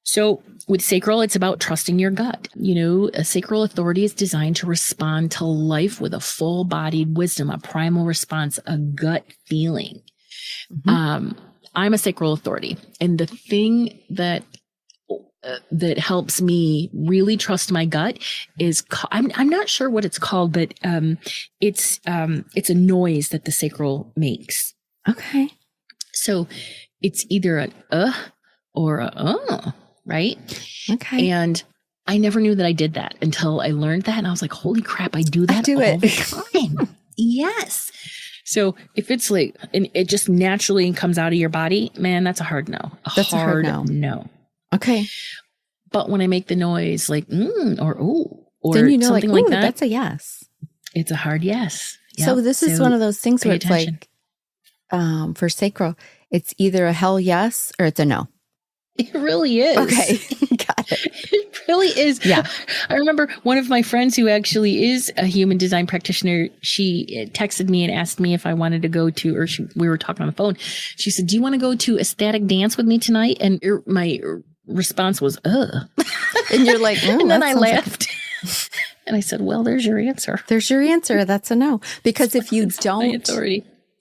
So with sacral, it's about trusting your gut. A sacral authority is designed to respond to life with a full-bodied wisdom, a primal response, a gut feeling. Mm-hmm. I'm a sacral authority. And the thing that helps me really trust my gut is, I'm not sure what it's called, but it's a noise that the sacral makes. Okay. So it's either an or a right? Okay. And I never knew that I did that until I learned that. And I was like, holy crap, I do that all the time. Yes. So if it's like, and it just naturally comes out of your body, man, that's a hard no. That's a hard no. Okay. But when I make the noise like, or ooh, or then something like that. That's a yes. It's a hard yes. Yep. So this is one of those things where it's like, for sacral, it's either a hell yes or it's a no. It really is. Okay. Got it. It really is. Yeah. I remember one of my friends who actually is a human design practitioner. She texted me and asked me if I wanted to go to, we were talking on the phone. She said, do you want to go to ecstatic dance with me tonight? And my response was, ugh. And you're like, and then I laughed. And I said, well, there's your answer. There's your answer. That's a no. Because if you don't,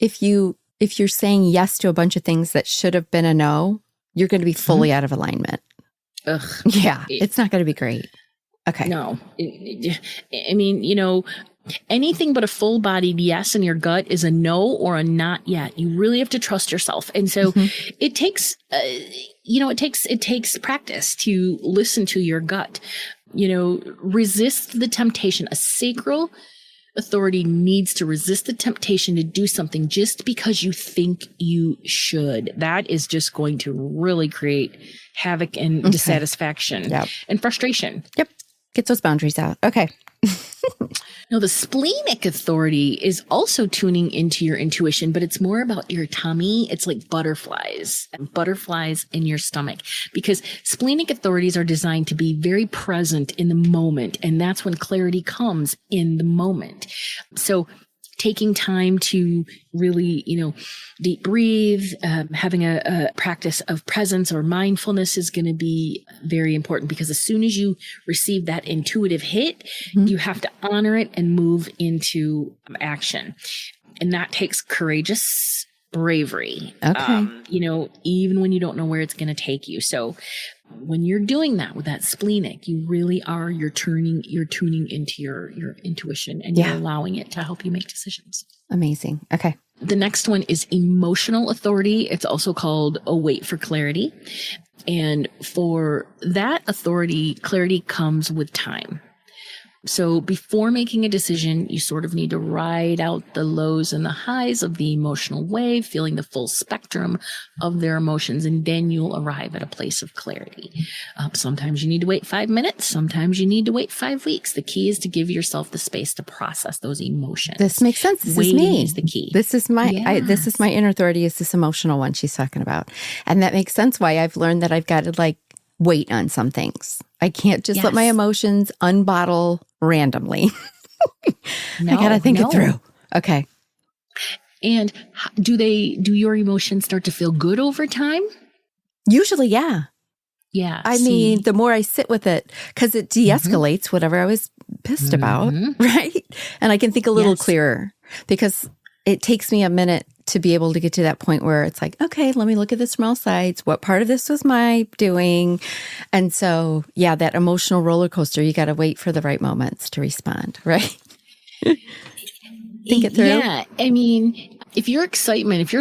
if you're saying yes to a bunch of things that should have been a no, you're going to be fully out of alignment. Ugh. Yeah. It's not going to be great. Okay. No. I mean, anything but a full-bodied yes in your gut is a no or a not yet. You really have to trust yourself. And so it takes, it takes practice to listen to your gut. Resist the temptation. A sacral authority needs to resist the temptation to do something just because you think you should. That is just going to really create havoc and dissatisfaction and frustration. Yep. Get those boundaries out. Okay. Now, the splenic authority is also tuning into your intuition, but it's more about your tummy. It's like butterflies in your stomach, because splenic authorities are designed to be very present in the moment. And that's when clarity comes in the moment. So taking time to really, deep breathe, having a practice of presence or mindfulness is going to be very important, because as soon as you receive that intuitive hit, you have to honor it and move into action. And that takes courageous bravery, okay. Even when you don't know where it's going to take you. So when you're doing that with that splenic, you really are, you're tuning into your intuition, and you're allowing it to help you make decisions. Amazing. Okay. The next one is emotional authority. It's also called a wait for clarity. And for that authority, clarity comes with time. So before making a decision, you sort of need to ride out the lows and the highs of the emotional wave, feeling the full spectrum of their emotions, and then you'll arrive at a place of clarity. Sometimes you need to wait 5 minutes. Sometimes you need to wait 5 weeks. The key is to give yourself the space to process those emotions. This makes sense. This Waiting is me. is the key. This is my this is my inner authority, is this emotional one she's talking about. And that makes sense why I've learned that I've got to like wait on some things. I can't just let my emotions unbottle randomly. I got to think it through. Okay. And do your emotions start to feel good over time? Usually, yeah. Yeah. I mean, the more I sit with it, because it de-escalates whatever I was pissed about, right? And I can think a little clearer, because it takes me a minute to be able to get to that point where it's like, okay, let me look at this from all sides. What part of this was my doing? And so, yeah, that emotional roller coaster, you got to wait for the right moments to respond, right? Think it through. Yeah. I mean, if you're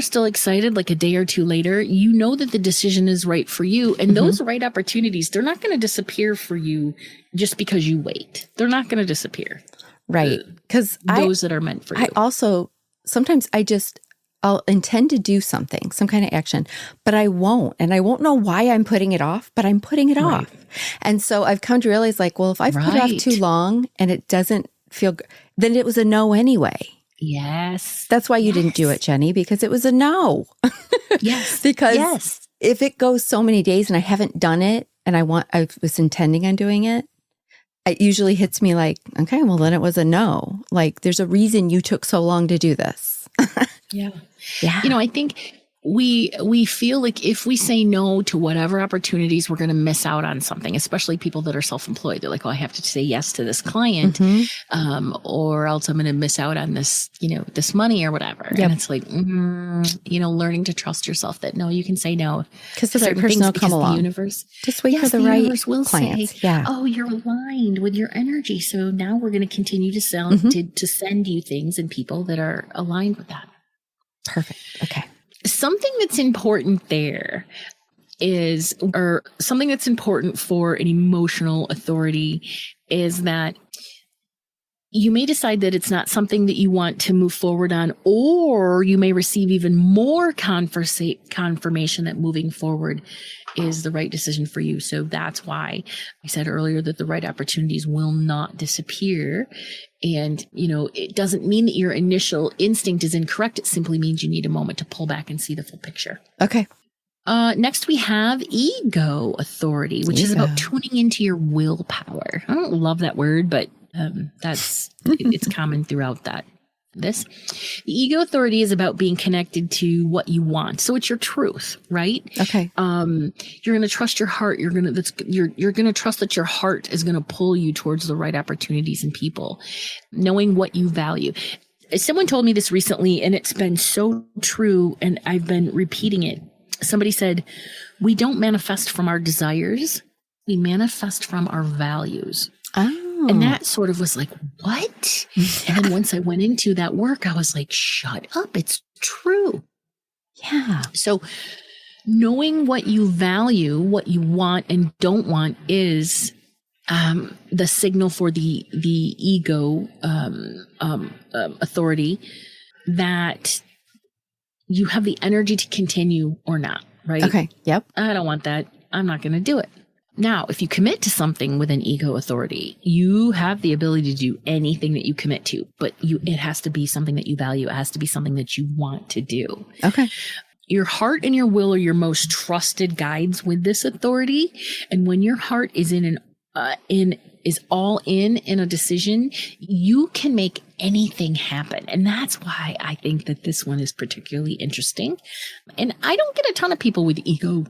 still excited like a day or two later, you know that the decision is right for you. And those right opportunities, they're not going to disappear for you just because you wait. They're not going to disappear. Right. Because those that are meant for you. I also, sometimes I'll intend to do something, some kind of action, but I won't. And I won't know why I'm putting it off, but I'm putting it off. And so I've come to realize, like, well, if I've put it off too long and it doesn't feel good, then it was a no anyway. Yes. That's why you didn't do it, Jenny, because it was a no. Yes. Because if it goes so many days and I haven't done it and I was intending on doing it, it usually hits me like, okay, well, then it was a no. Like, there's a reason you took so long to do this. Yeah. I think we feel like if we say no to whatever opportunities, we're going to miss out on something, especially people that are self-employed. They're like, oh, I have to say yes to this client, or else I'm going to miss out on this, this money or whatever. Yep. And it's like, learning to trust yourself that no, you can say no. Because the right person will come along. Just wait for the right clients. Say, oh, you're aligned with your energy. So now we're going to continue to send you things and people that are aligned with that. Perfect. Okay. Something that's important there something that's important for an emotional authority is that you may decide that it's not something that you want to move forward on, or you may receive even more confirmation that moving forward is the right decision for you. So that's why I said earlier that the right opportunities will not disappear. And, it doesn't mean that your initial instinct is incorrect. It simply means you need a moment to pull back and see the full picture. Okay. Next, we have ego authority, which is about tuning into your willpower. I don't love that word, but it's common throughout the ego authority is about being connected to what you want. So it's your truth, right? Okay. You're going to trust your heart. You're going to trust that your heart is going to pull you towards the right opportunities and people, knowing what you value. Someone told me this recently, and it's been so true, and I've been repeating it. Somebody said, we don't manifest from our desires. We manifest from our values. Oh. And that sort of was like, what? And then once I went into that work, I was like, shut up. It's true. Yeah. So knowing what you value, what you want and don't want is the signal for the ego authority that you have the energy to continue or not, right? Okay. Yep. I don't want that. I'm not going to do it. Now, if you commit to something with an ego authority, you have the ability to do anything that you commit to, but it has to be something that you value. It has to be something that you want to do. Okay. Your heart and your will are your most trusted guides with this authority. And when your heart is is all in a decision, you can make anything happen. And that's why I think that this one is particularly interesting. And I don't get a ton of people with ego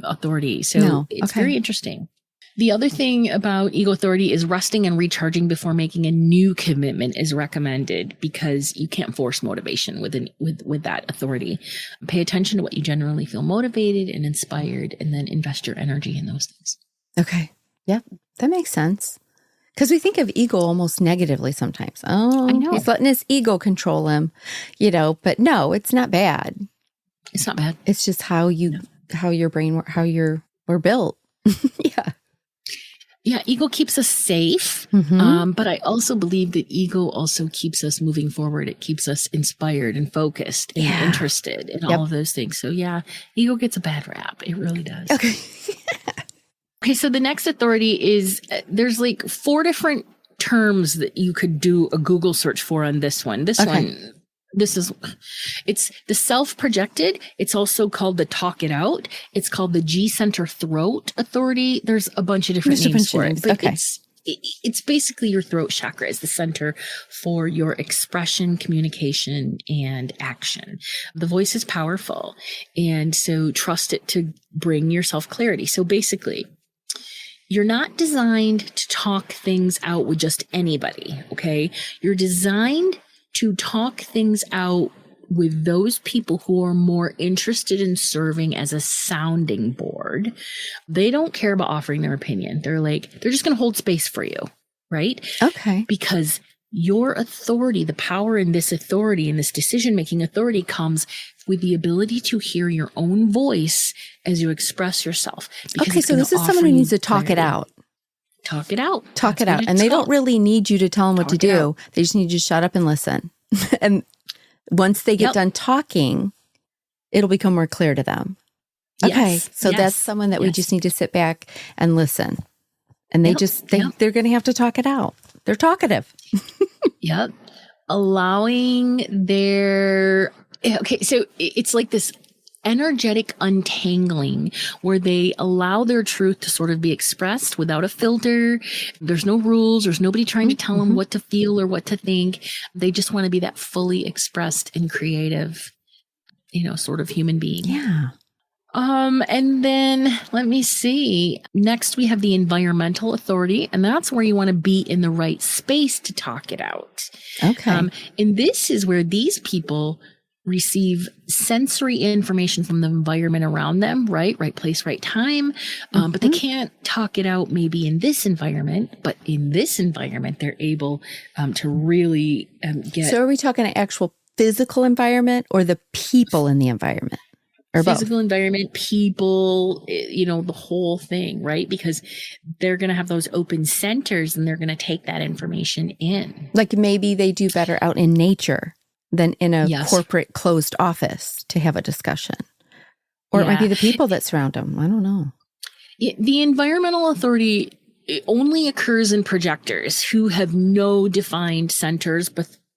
authority. So it's very interesting. The other thing about ego authority is resting and recharging before making a new commitment is recommended, because you can't force motivation with that authority. Pay attention to what you generally feel motivated and inspired, and then invest your energy in those things. Okay. Yep. That makes sense. Because we think of ego almost negatively sometimes. Oh, I know. He's letting his ego control him, but no, it's not bad. It's not bad. It's just how your brain, we're built. Yeah. Yeah, ego keeps us safe, but I also believe that ego also keeps us moving forward. It keeps us inspired and focused and interested in all of those things. So yeah, ego gets a bad rap. It really does. Okay. Okay, so the next authority is, there's like 4 different terms that you could do a Google search for on this one. It's the self-projected. It's also called the talk it out. It's called the G-center throat authority. There's a bunch of different names for it. But it's basically your throat chakra is the center for your expression, communication, and action. The voice is powerful. And so trust it to bring yourself clarity. So basically, you're not designed to talk things out with just anybody, okay? You're designed to talk things out with those people who are more interested in serving as a sounding board. They don't care about offering their opinion. They're just going to hold space for you, right? Okay. Because your authority, the power in this authority, in this decision-making authority, comes with the ability to hear your own voice as you express yourself. Okay, so this is someone who needs to talk it out. Talk it out. Talk it out. And they don't really need you to tell them what to do. They just need you to shut up and listen. And once they get done talking, it'll become more clear to them. Okay. So that's someone that we just need to sit back and listen. And they're going to have to talk it out. They're talkative. Yep. Allowing so it's like this energetic untangling where they allow their truth to sort of be expressed without a filter. There's no rules. There's nobody trying to tell them what to feel or what to think. They just want to be that fully expressed and creative, sort of human being. Yeah. And then let me see. Next, we have the environmental authority, and that's where you want to be in the right space to talk it out. Okay. And this is where these people receive sensory information from the environment around them, right? Right place, right time. But they can't talk it out maybe in this environment, but in this environment, they're able to really get. So are we talking an actual physical environment or the people in the environment? Or physical both? Environment, people, the whole thing, right? Because they're going to have those open centers and they're going to take that information in. Like maybe they do better out in nature than in a corporate closed office to have a discussion. Or it might be the people that surround them. I don't know. The environmental authority only occurs in projectors who have no defined centers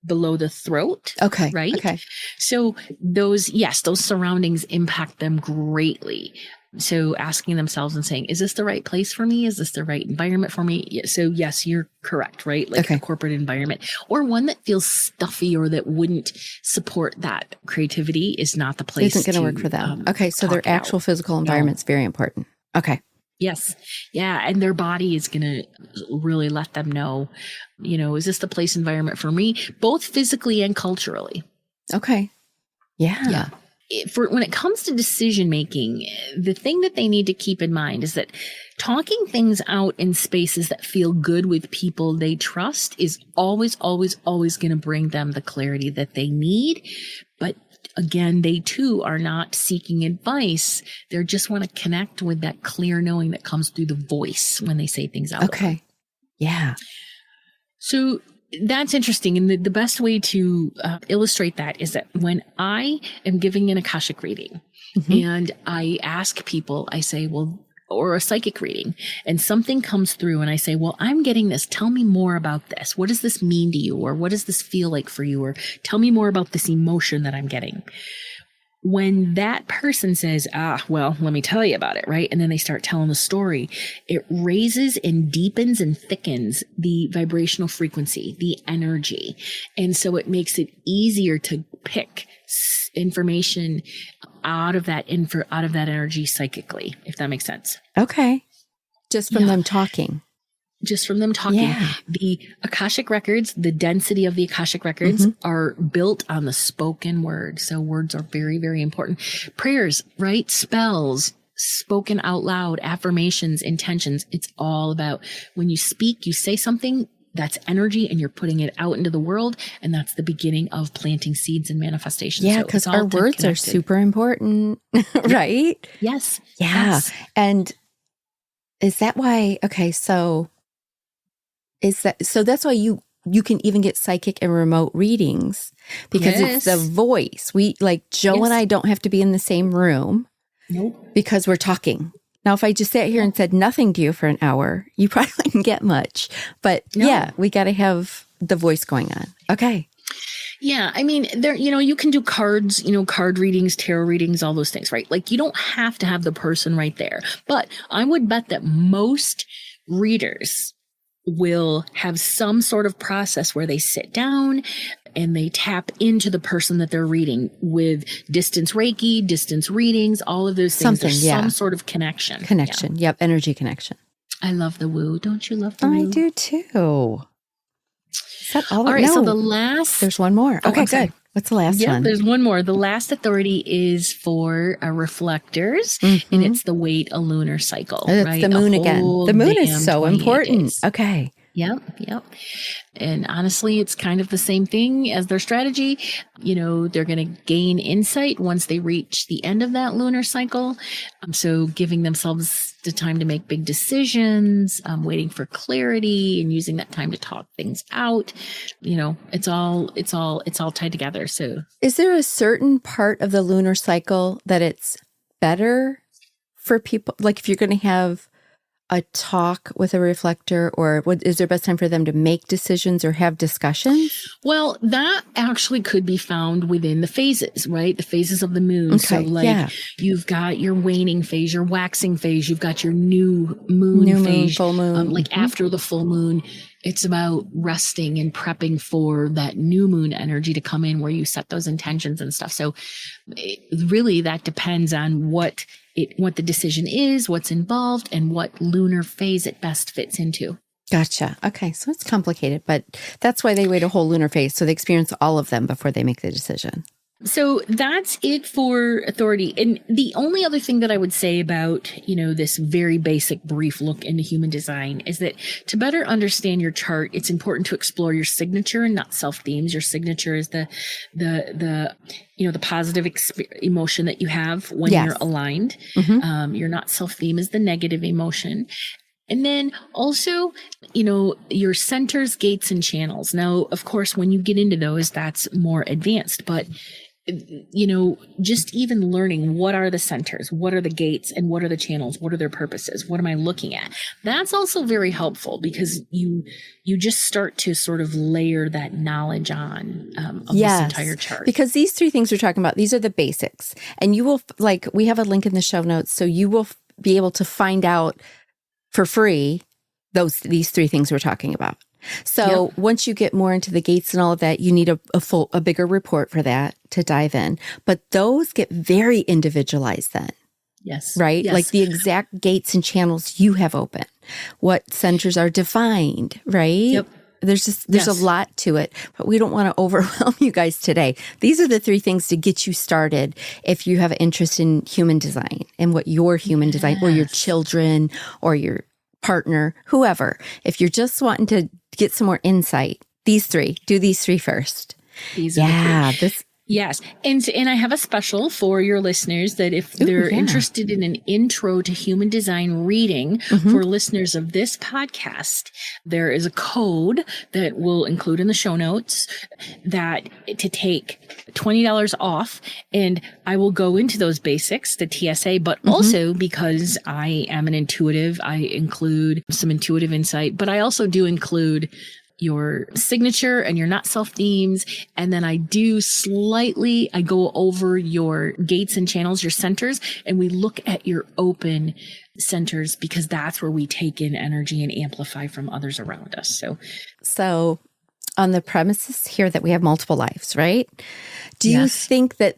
below the throat. Okay. Right? Okay. So those surroundings impact them greatly. So asking themselves and saying, is this the right place for me? Is this the right environment for me? So yes, you're correct, right? Like a corporate environment or one that feels stuffy or that wouldn't support that creativity is not the place. Isn't going to work for them. Okay. So their actual physical environment's very important. Okay. Yes. Yeah. And their body is going to really let them know, is this the place environment for me, both physically and culturally? Okay. Yeah. Yeah. When it comes to decision making, the thing that they need to keep in mind is that talking things out in spaces that feel good with people they trust is always, always, always going to bring them the clarity that they need. But again, they too are not seeking advice. They just want to connect with that clear knowing that comes through the voice when they say things out. Okay. Yeah. So that's interesting. And the best way to illustrate that is that when I am giving an Akashic reading and I ask people, I say, or a psychic reading, and something comes through and I say, well, I'm getting this. Tell me more about this. What does this mean to you? Or what does this feel like for you? Or tell me more about this emotion that I'm getting. When that person says, well, let me tell you about it, right? And then they start telling the story, it raises and deepens and thickens the vibrational frequency, the energy. And so it makes it easier to pick information out of that energy psychically, if that makes sense. Okay. Just from them talking. Just from them talking. Yeah. The Akashic records, the density of the Akashic records are built on the spoken word. So words are very, very important. Prayers, right? Spells, spoken out loud, affirmations, intentions. It's all about when you speak, you say something, that's energy and you're putting it out into the world. And that's the beginning of planting seeds and manifestation. Yeah, because our words are super important, right? Yes. Yeah. Yes. And Is that why? Okay. So that's why you can even get psychic and remote readings, because it's the voice. We like Jo and I don't have to be in the same room. Nope. Because we're talking. Now, if I just sat here and said nothing to you for an hour, you probably wouldn't get much. But we got to have the voice going on. Okay. Yeah. I mean, there, you can do cards, card readings, tarot readings, all those things, right? Like you don't have to have the person right there, but I would bet that most readers will have some sort of process where they sit down and they tap into the person that they're reading with distance Reiki, distance readings, all of those things. There's some sort of connection. Yeah. Yep. Energy connection. I love the woo. Don't you love the woo? I do too. All right. No. So the last. There's one more. Okay, good. What's the last one? Yeah, there's one more. The last authority is for reflectors, and it's the wait a lunar cycle. It's right? the moon again. The moon is so important. Days. Okay. Yep. And honestly, it's kind of the same thing as their strategy. They're going to gain insight once they reach the end of that lunar cycle. So giving themselves the time to make big decisions, waiting for clarity and using that time to talk things out. It's all tied together. So is there a certain part of the lunar cycle that it's better for people? Like if you're going to have a talk with a reflector, or is there best time for them to make decisions or have discussions? Well, that actually could be found within the phases, right? The phases of the moon. Okay, so you've got your waning phase, your waxing phase, you've got your new moon phase, full moon. After the full moon, it's about resting and prepping for that new moon energy to come in where you set those intentions and stuff. So really that depends on what the decision is, what's involved, and what lunar phase it best fits into. Gotcha. Okay. So it's complicated, but that's why they wait a whole lunar phase. So they experience all of them before they make the decision. So that's it for authority. And the only other thing that I would say about, this very basic brief look into human design is that to better understand your chart, it's important to explore your signature and not self themes. Your signature is the positive emotion that you have when you're aligned. Your not self theme is the negative emotion. And then also, your centers, gates, and channels. Now, of course, when you get into those, that's more advanced, but just even learning what are the centers, what are the gates, and what are the channels, what are their purposes, what am I looking at? That's also very helpful because you just start to sort of layer that knowledge on of this entire chart. Because these three things we're talking about, these are the basics, and you will we have a link in the show notes, so you will be able to find out for free these three things we're talking about. So once you get more into the gates and all of that, you need a bigger report for that to dive in. But those get very individualized then. Yes. Right? Yes. Like the exact gates and channels you have open. What centers are defined, right? Yep. There's a lot to it, but we don't want to overwhelm you guys today. These are the three things to get you started if you have an interest in human design and what your human design, or your children or your partner, whoever. If you're just wanting to get some more insight, do these three first. These are the three. Yes. And I have a special for your listeners that if they're interested in an intro to human design reading for listeners of this podcast, there is a code that we'll include in the show notes that to take $20 off. And I will go into those basics, the TSA, but also because I am an intuitive, I include some intuitive insight, but I also do include your signature and your not self themes. And then I go over your gates and channels, your centers, and we look at your open centers because that's where we take in energy and amplify from others around us. So on the premises here that we have multiple lives, right? Do you think that,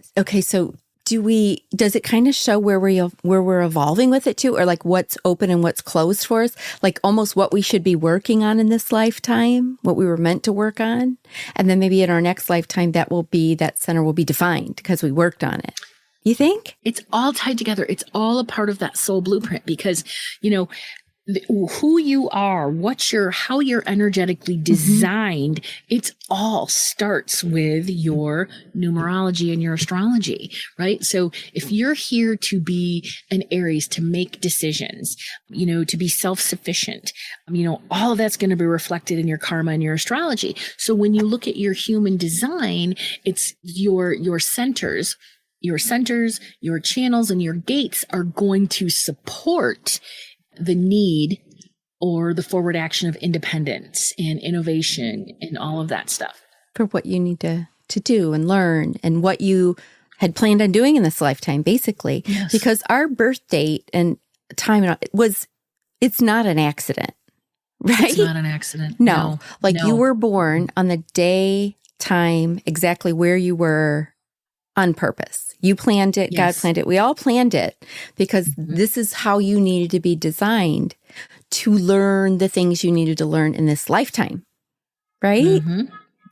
does it kind of show where we're evolving with it too? Or like what's open and what's closed for us? Like almost what we should be working on in this lifetime, what we were meant to work on. And then maybe in our next lifetime, that center will be defined because we worked on it. You think? It's all tied together. It's all a part of that soul blueprint because, who you are, how you're energetically designed, it all starts with your numerology and your astrology, right? So if you're here to be an Aries, to make decisions, to be self-sufficient, all of that's going to be reflected in your karma and your astrology. So when you look at your human design, it's your centers, your channels, and your gates are going to support the need or the forward action of independence and innovation and all of that stuff. For what you need to do and learn and what you had planned on doing in this lifetime, basically. Yes. Because our birth date and time, it's not an accident, right? It's not an accident. No. You were born on the day, time, exactly where you were on purpose. You planned it. Yes. God planned it. We all planned it because this is how you needed to be designed to learn the things you needed to learn in this lifetime. Right? Mm-hmm.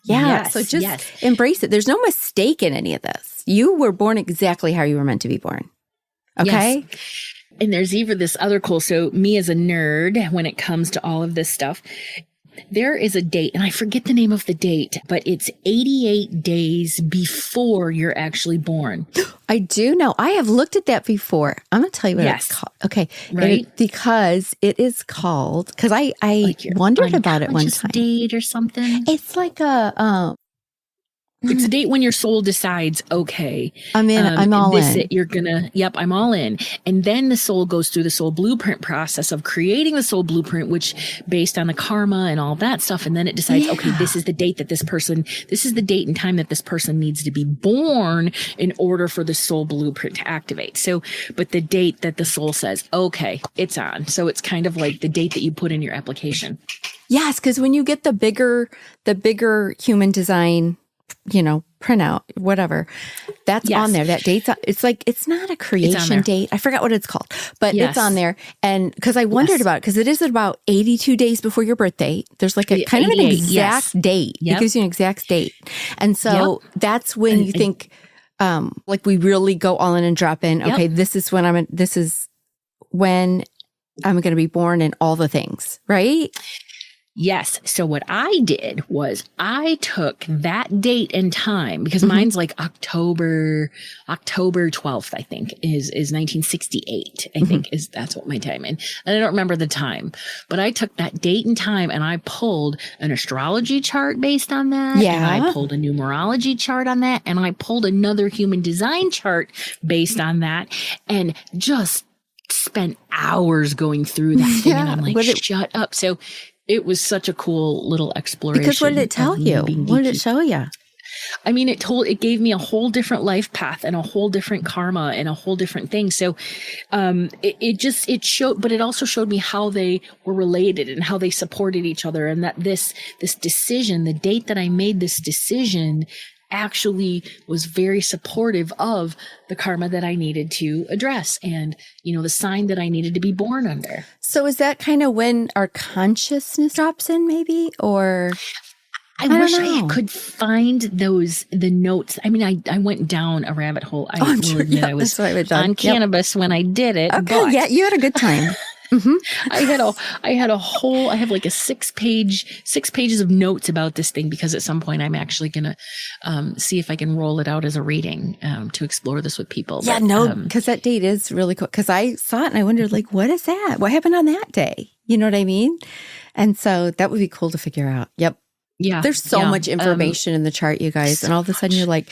Yeah. Yes, So just embrace it. There's no mistake in any of this. You were born exactly how you were meant to be born. Okay? Yes. And there's even this other cool, so me as a nerd, when it comes to all of this stuff, there is a date, and I forget the name of the date, but it's 88 days before you're actually born. I do know. I have looked at that before. I'm going to tell you what it's called. Okay. Right. Because it is called, because I wondered about it one time. Date or something. It's like It's a date when your soul decides, okay, I'm in. I'm all in. I'm all in. And then the soul goes through the soul blueprint process of creating the soul blueprint, which based on the karma and all that stuff. And then it decides, okay, this is the date this is the date and time that this person needs to be born in order for the soul blueprint to activate. So, but the date that the soul says, okay, it's on. So it's kind of like the date that you put in your application. Yes. Because when you get the bigger human design, printout, whatever, that's on there. That date's on, it's not a creation date. I forgot what it's called, but it's on there. And because I wondered about it, because it is about 82 days before your birth date. There's like a kind of an exact date. Yep. It gives you an exact date. And so that's when you think, we really go all in and drop in. Okay, this is when I'm going to be born and all the things, right? Yes. So what I did was I took that date and time, because mine's like October 12th, I think is 1968. I think that's what my time is. And I don't remember the time, but I took that date and time and I pulled an astrology chart based on that. Yeah. And I pulled a numerology chart on that. And I pulled another human design chart based on that, and just spent hours going through that thing. And I'm like, shut up. So it was such a cool little exploration. Because what did it tell you? What did it show you? I mean, it gave me a whole different life path and a whole different karma and a whole different thing. So, it showed, but it also showed me how they were related and how they supported each other. And that this decision, the date that I made this decision, actually was very supportive of the karma that I needed to address and, the sign that I needed to be born under. So is that kind of when our consciousness drops in maybe, or? I wish I could find the notes. I mean, I went down a rabbit hole. I will admit I was on cannabis when I did it. Okay, yeah, you had a good time. I have like a 6 pages of notes about this thing, because at some point I'm actually going to see if I can roll it out as a reading to explore this with people. Yeah, because that date is really cool. Because I saw it and I wondered, what is that? What happened on that day? You know what I mean? And so that would be cool to figure out. Yep. Yeah. There's so much information in the chart, you guys. And all of a sudden you're like,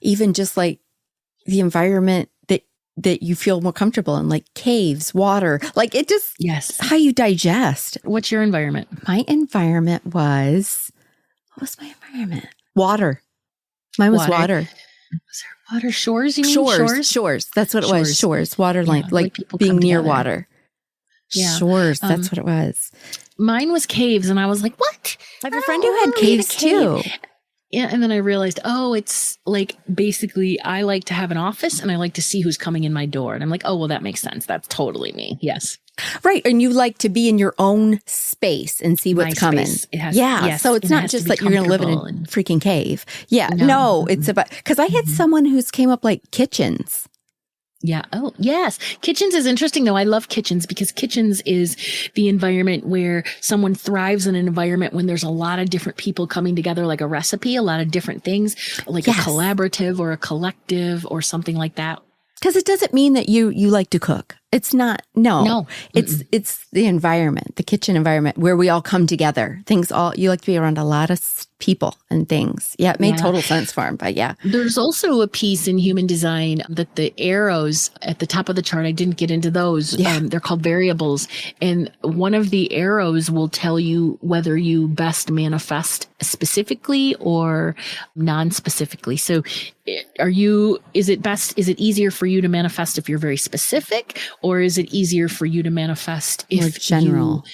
even just like the environment that you feel more comfortable in, like caves, water, like it just, how you digest. What's your environment? My environment what was my environment? Water. Mine was water. Was there water? Shores? You mean shores. That's what it was. Shores. Water line, like being near water. Yeah. Shores. That's what it was. Mine was caves. And I was like, what? I have a friend who had caves too. Yeah, and then I realized, it's like basically I like to have an office and I like to see who's coming in my door. And I'm like, well, that makes sense. That's totally me. Yes. Right. And you like to be in your own space and see what's coming. So it's not just like you're going to live in a freaking cave. Yeah. No, it's about, because I had someone who's came up like kitchens. Yeah. Oh, yes. Kitchens is interesting, though. I love kitchens because kitchens is the environment where someone thrives in an environment when there's a lot of different people coming together, like a recipe, a lot of different things, like a collaborative or a collective or something like that. Because it doesn't mean that you like to cook. It's not. No. It's the environment, the kitchen environment where we all come together. You like to be around a lot of people and things. Yeah, it made total sense for him, but yeah. There's also a piece in human design that the arrows at the top of the chart, I didn't get into those. Yeah. They're called variables. And one of the arrows will tell you whether you best manifest specifically or non-specifically. So is it easier for you to manifest if you're very specific, or is it easier for you to manifest if more general?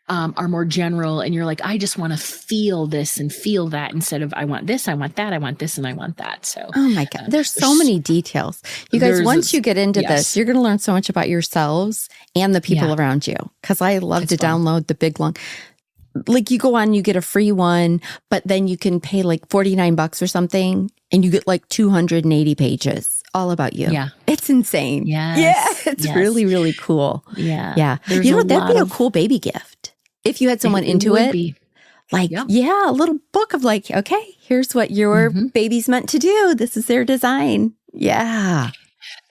Are more general and you're like, I just want to feel this and feel that instead of I want this, I want that, I want this, and I want that. So, oh my God, there's so many details. You guys, once you get into this, you're going to learn so much about yourselves and the people around you. Because I love to download the big long, like you go on, you get a free one, but then you can pay like $49 or something and you get like 280 pages all about you. Yeah. It's insane. Yes. Yeah. It's really, really cool. Yeah. Yeah. That'd be a cool baby gift. If you had someone into it, like, a little book of like, okay, here's what your baby's meant to do. This is their design. Yeah.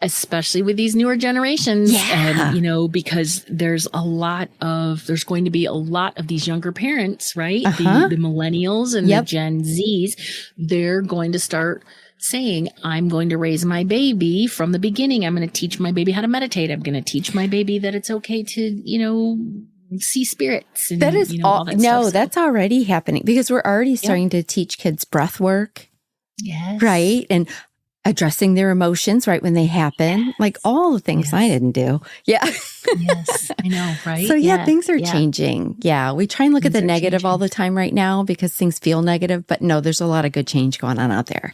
Especially with these newer generations. Yeah. And, because there's going to be a lot of these younger parents, right? The millennials and the Gen Zs, they're going to start saying, I'm going to raise my baby from the beginning. I'm going to teach my baby how to meditate. I'm going to teach my baby that it's okay to, see spirits. And, that is all that stuff. That's already happening because we're already starting to teach kids breath work. Yes. Right. And addressing their emotions right when they happen, like all the things I didn't do. Yeah. Yes, I know, right? So things are changing. Yeah. We try and look at the negative all the time right now because things feel negative, but no, there's a lot of good change going on out there.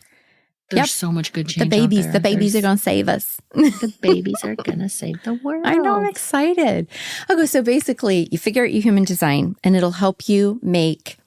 There's so much good change. The babies are going to save us. The babies are going to save the world. I know. I'm excited. Okay. So basically you figure out your human design and it'll help you make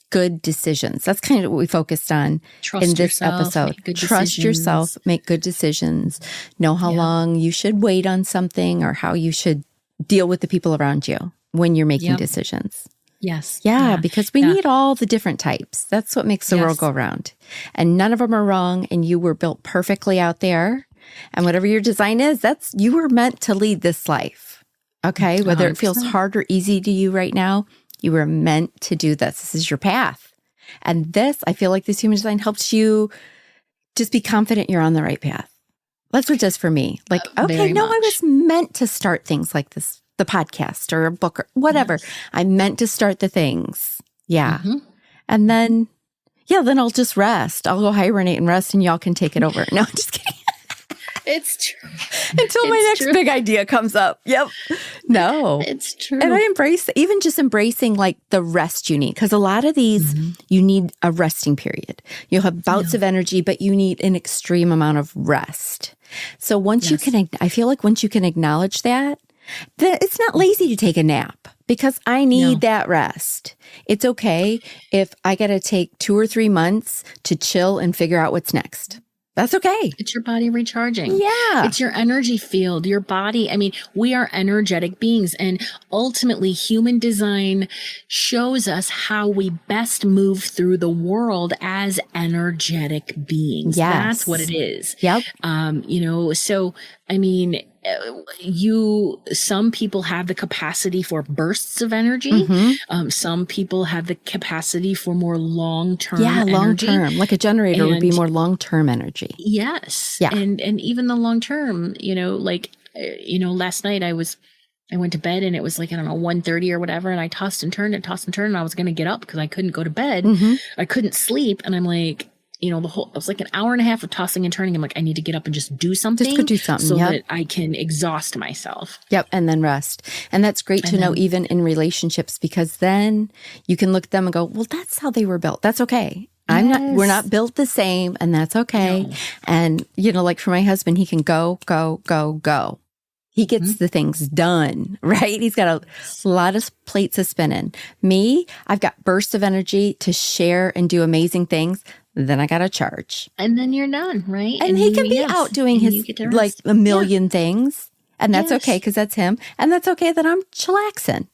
good decisions. That's kind of what we focused on in this episode. Trust yourself, make good decisions, know how long you should wait on something or how you should deal with the people around you when you're making decisions. Yes. Yeah, because we need all the different types. That's what makes the world go round. And none of them are wrong. And you were built perfectly out there. And whatever your design is, you were meant to lead this life. Okay. Whether 100%. It feels hard or easy to you right now, you were meant to do this. This is your path. And I feel like this human design helps you just be confident you're on the right path. That's what it does for me. Like, okay, no, I was meant to start things like this. The podcast or a book or whatever. Yes. I meant to start the things. Yeah. And then, then I'll just rest. I'll go hibernate and rest and y'all can take it over. No, I'm just kidding. It's true. Until my next big idea comes up. Yep. No. It's true. And I embracing like the rest you need. Because a lot of these, you need a resting period. You'll have bouts of energy, but you need an extreme amount of rest. So once I feel like once you can acknowledge that, it's not lazy to take a nap because I need that rest. It's okay if I got to take 2 or 3 months to chill and figure out what's next. That's okay. It's your body recharging. Yeah. It's your energy field, your body. I mean, we are energetic beings, and ultimately human design shows us how we best move through the world as energetic beings. Yes. That's what it is. Yep. So, I mean, some people have the capacity for bursts of energy. Some people have the capacity for more long-term energy. Long-term. Like a generator would be more long-term energy. Yes. Yeah. And even the long-term, last night I went to bed and it was like, 1:30 or whatever. And I tossed and turned and I was going to get up because I couldn't go to bed. I couldn't sleep. And I'm like, it was like an hour and a half of tossing and turning. I'm like, I need to get up and just do something. Just go do something. So that I can exhaust myself. Yep. And then rest. And that's great to know even in relationships, because then you can look at them and go, well, that's how they were built. That's okay. We're not built the same, and that's okay. No. And, like for my husband, he can go. He gets the things done, right? He's got a lot of plates of spinning. Me, I've got bursts of energy to share and do amazing things. then I got to charge. And then you're done, right? And he can be out doing his like a million things. And that's okay because that's him. And that's okay that I'm chillaxing.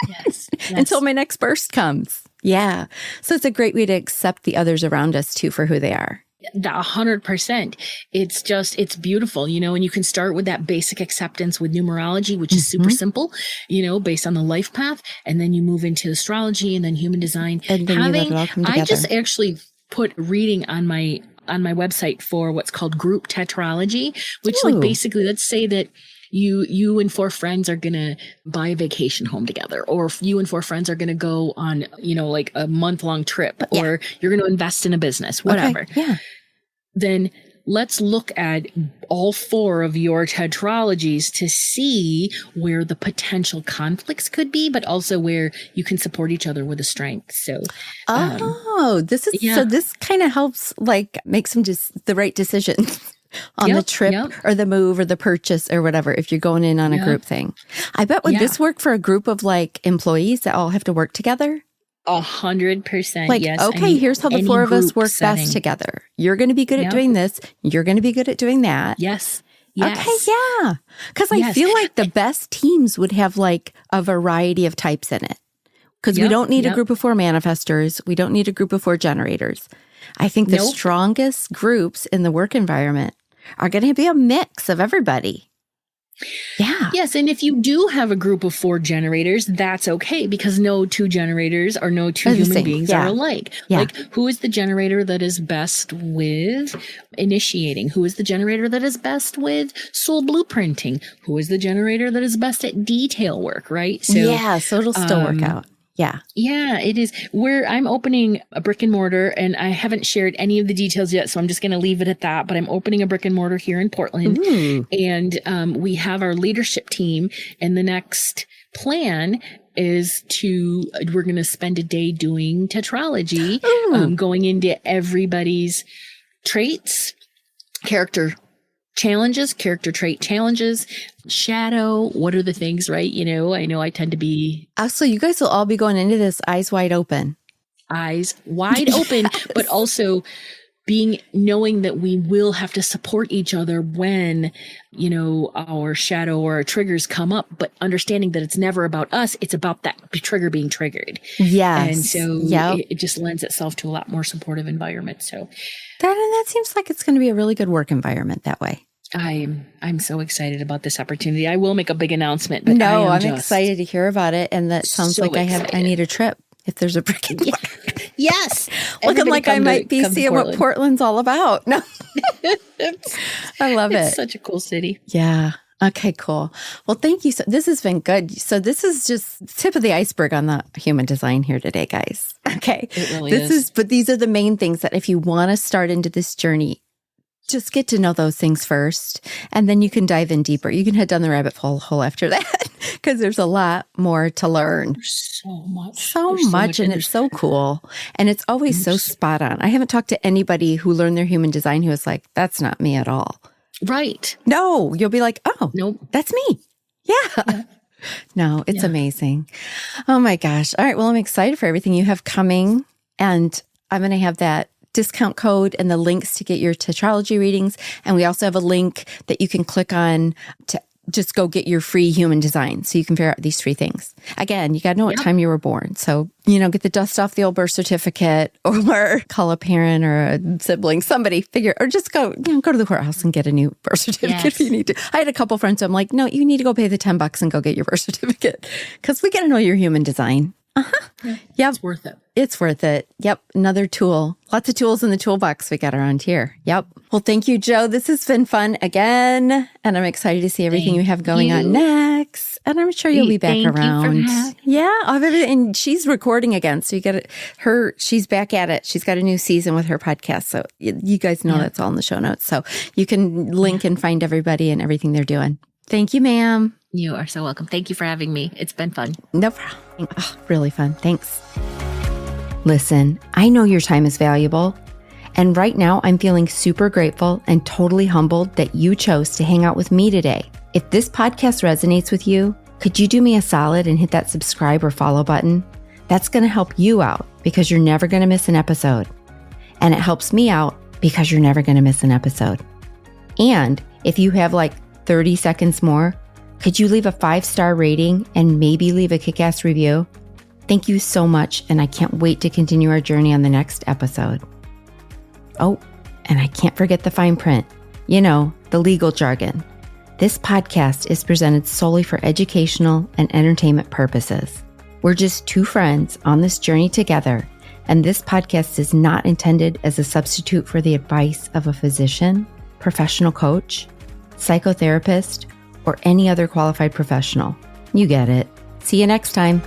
Yes. Until my next burst comes. Yeah. So it's a great way to accept the others around us too for who they are. 100%. It's beautiful, and you can start with that basic acceptance with numerology, which is super simple, based on the life path. And then you move into astrology and then human design. And then you let it all come together. I just actually put reading on my website for what's called group tetralogy, which like basically, let's say that you and 4 friends are going to buy a vacation home together, or you and 4 friends are going to go on, like a month-long trip, or you're going to invest in a business, whatever. Okay. Yeah. Then let's look at all 4 of your tetralogies to see where the potential conflicts could be, but also where you can support each other with a strength. So, this is so this kind of helps like make some the right decisions on the trip or the move or the purchase or whatever, if you're going in on a group thing. I bet would this work for a group of like employees that all have to work together? 100%. Like, yes. okay, here's how the 4 of us work best together. You're going to be good at doing this. You're going to be good at doing that. Yes. Okay, yeah. Because I feel like the best teams would have like a variety of types in it. Because we don't need a group of 4 manifestors. We don't need a group of 4 generators. I think the strongest groups in the work environment are going to be a mix of everybody. Yeah. Yes. And if you do have a group of 4 generators, that's okay, because no 2 generators or no 2 human beings are alike. Yeah. Like, who is the generator that is best with initiating? Who is the generator that is best with soul blueprinting? Who is the generator that is best at detail work, right? So it'll still work out. Yeah. Yeah, it is. I'm opening a brick and mortar, and I haven't shared any of the details yet, so I'm just going to leave it at that. But I'm opening a brick and mortar here in Portland. Ooh. And we have our leadership team, and the next plan is we're going to spend a day doing tetralogy, going into everybody's traits, character trait challenges, shadow. What are the things, right? I know I tend to be. So you guys will all be going into this eyes wide open. Eyes wide open, but also knowing that we will have to support each other when, our shadow or our triggers come up, but understanding that it's never about us. It's about that trigger being triggered. Yes. And so it just lends itself to a lot more supportive environment. So that seems like it's going to be a really good work environment that way. I'm so excited about this opportunity. I will make a big announcement. But I'm excited to hear about it. And that sounds like I need a trip if there's a brick and mortar. Yes. Looking like I might be seeing what Portland's all about. No. I love it. It's such a cool city. Yeah. Okay, cool. Well, thank you. So this has been good. So this is just tip of the iceberg on the human design here today, guys. Okay. It really is. But these are the main things that if you want to start into this journey, just get to know those things first, and then you can dive in deeper. You can head down the rabbit hole after that, because there's a lot more to learn. There's so much. And it's so cool. And it's always so spot on. I haven't talked to anybody who learned their human design who was like, that's not me at all. Right. No, you'll be like, oh, nope, that's me. Yeah. No, it's amazing. Oh my gosh. All right. Well, I'm excited for everything you have coming, and I'm going to have that discount code and the links to get your tetralogy readings. And we also have a link that you can click on to just go get your free human design. So you can figure out these 3 things. Again, you got to know what time you were born. So, get the dust off the old birth certificate, or call a parent or a sibling, somebody or just go to the courthouse and get a new birth certificate if you need to. I had a couple friends, so I'm like, no, you need to go pay the $10 and go get your birth certificate, because we got to know your human design. Yeah, yep. It's worth it. It's worth it. Yep. Another tool. Lots of tools in the toolbox we got around here. Yep. Well, thank you, Jo. This has been fun again. And I'm excited to see everything you have going on next. And I'm sure you'll be back around. Yeah. And she's recording again. So you get she's back at it. She's got a new season with her podcast. So you guys know that's all in the show notes. So you can link and find everybody and everything they're doing. Thank you, ma'am. You are so welcome. Thank you for having me. It's been fun. No problem. Oh, really fun. Thanks. Listen, I know your time is valuable. And right now, I'm feeling super grateful and totally humbled that you chose to hang out with me today. If this podcast resonates with you, could you do me a solid and hit that subscribe or follow button? That's going to help you out, because you're never going to miss an episode. And it helps me out because you're never going to miss an episode. And if you have like 30 seconds more, could you leave a 5-star rating and maybe leave a kick-ass review? Thank you so much, and I can't wait to continue our journey on the next episode. Oh, and I can't forget the fine print. You know, the legal jargon. This podcast is presented solely for educational and entertainment purposes. We're just two friends on this journey together, and this podcast is not intended as a substitute for the advice of a physician, professional coach, psychotherapist, or any other qualified professional. You get it. See you next time.